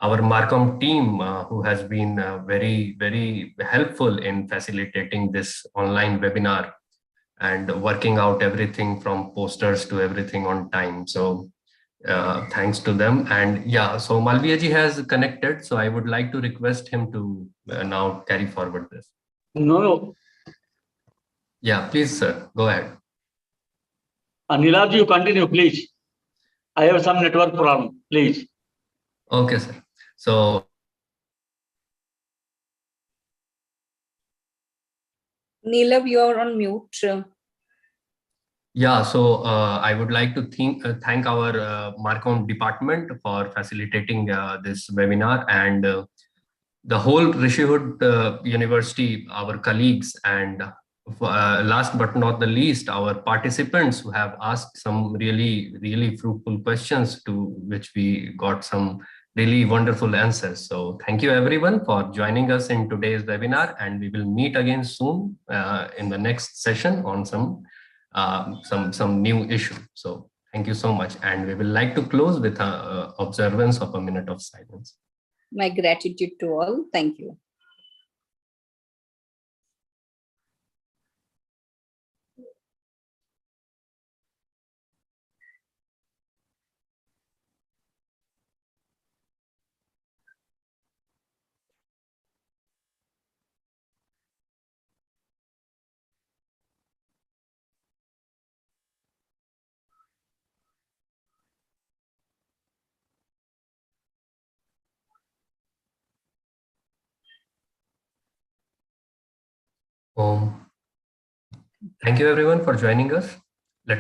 Our Marcom team, who has been very, very helpful in facilitating this online webinar and working out everything from posters to everything on time. So thanks to them. And yeah, so Malviya ji has connected. So I would like to request him to now carry forward this. No. Yeah, please, sir, go ahead. Nilabji, you continue, please. I have some network problem, please. Okay, sir. So Neelav, you are on mute. yeah, so I would like to thank our Marcom department for facilitating this webinar, and the whole Rishihood University, our colleagues, and last but not the least, our participants who have asked some really, really fruitful questions to which we got some really wonderful answers. So thank you everyone for joining us in today's webinar, and we will meet again soon in the next session on some new issue. So thank you so much, and we will like to close with observance of a minute of silence. My gratitude to all. Thank you. Thank you everyone for joining us.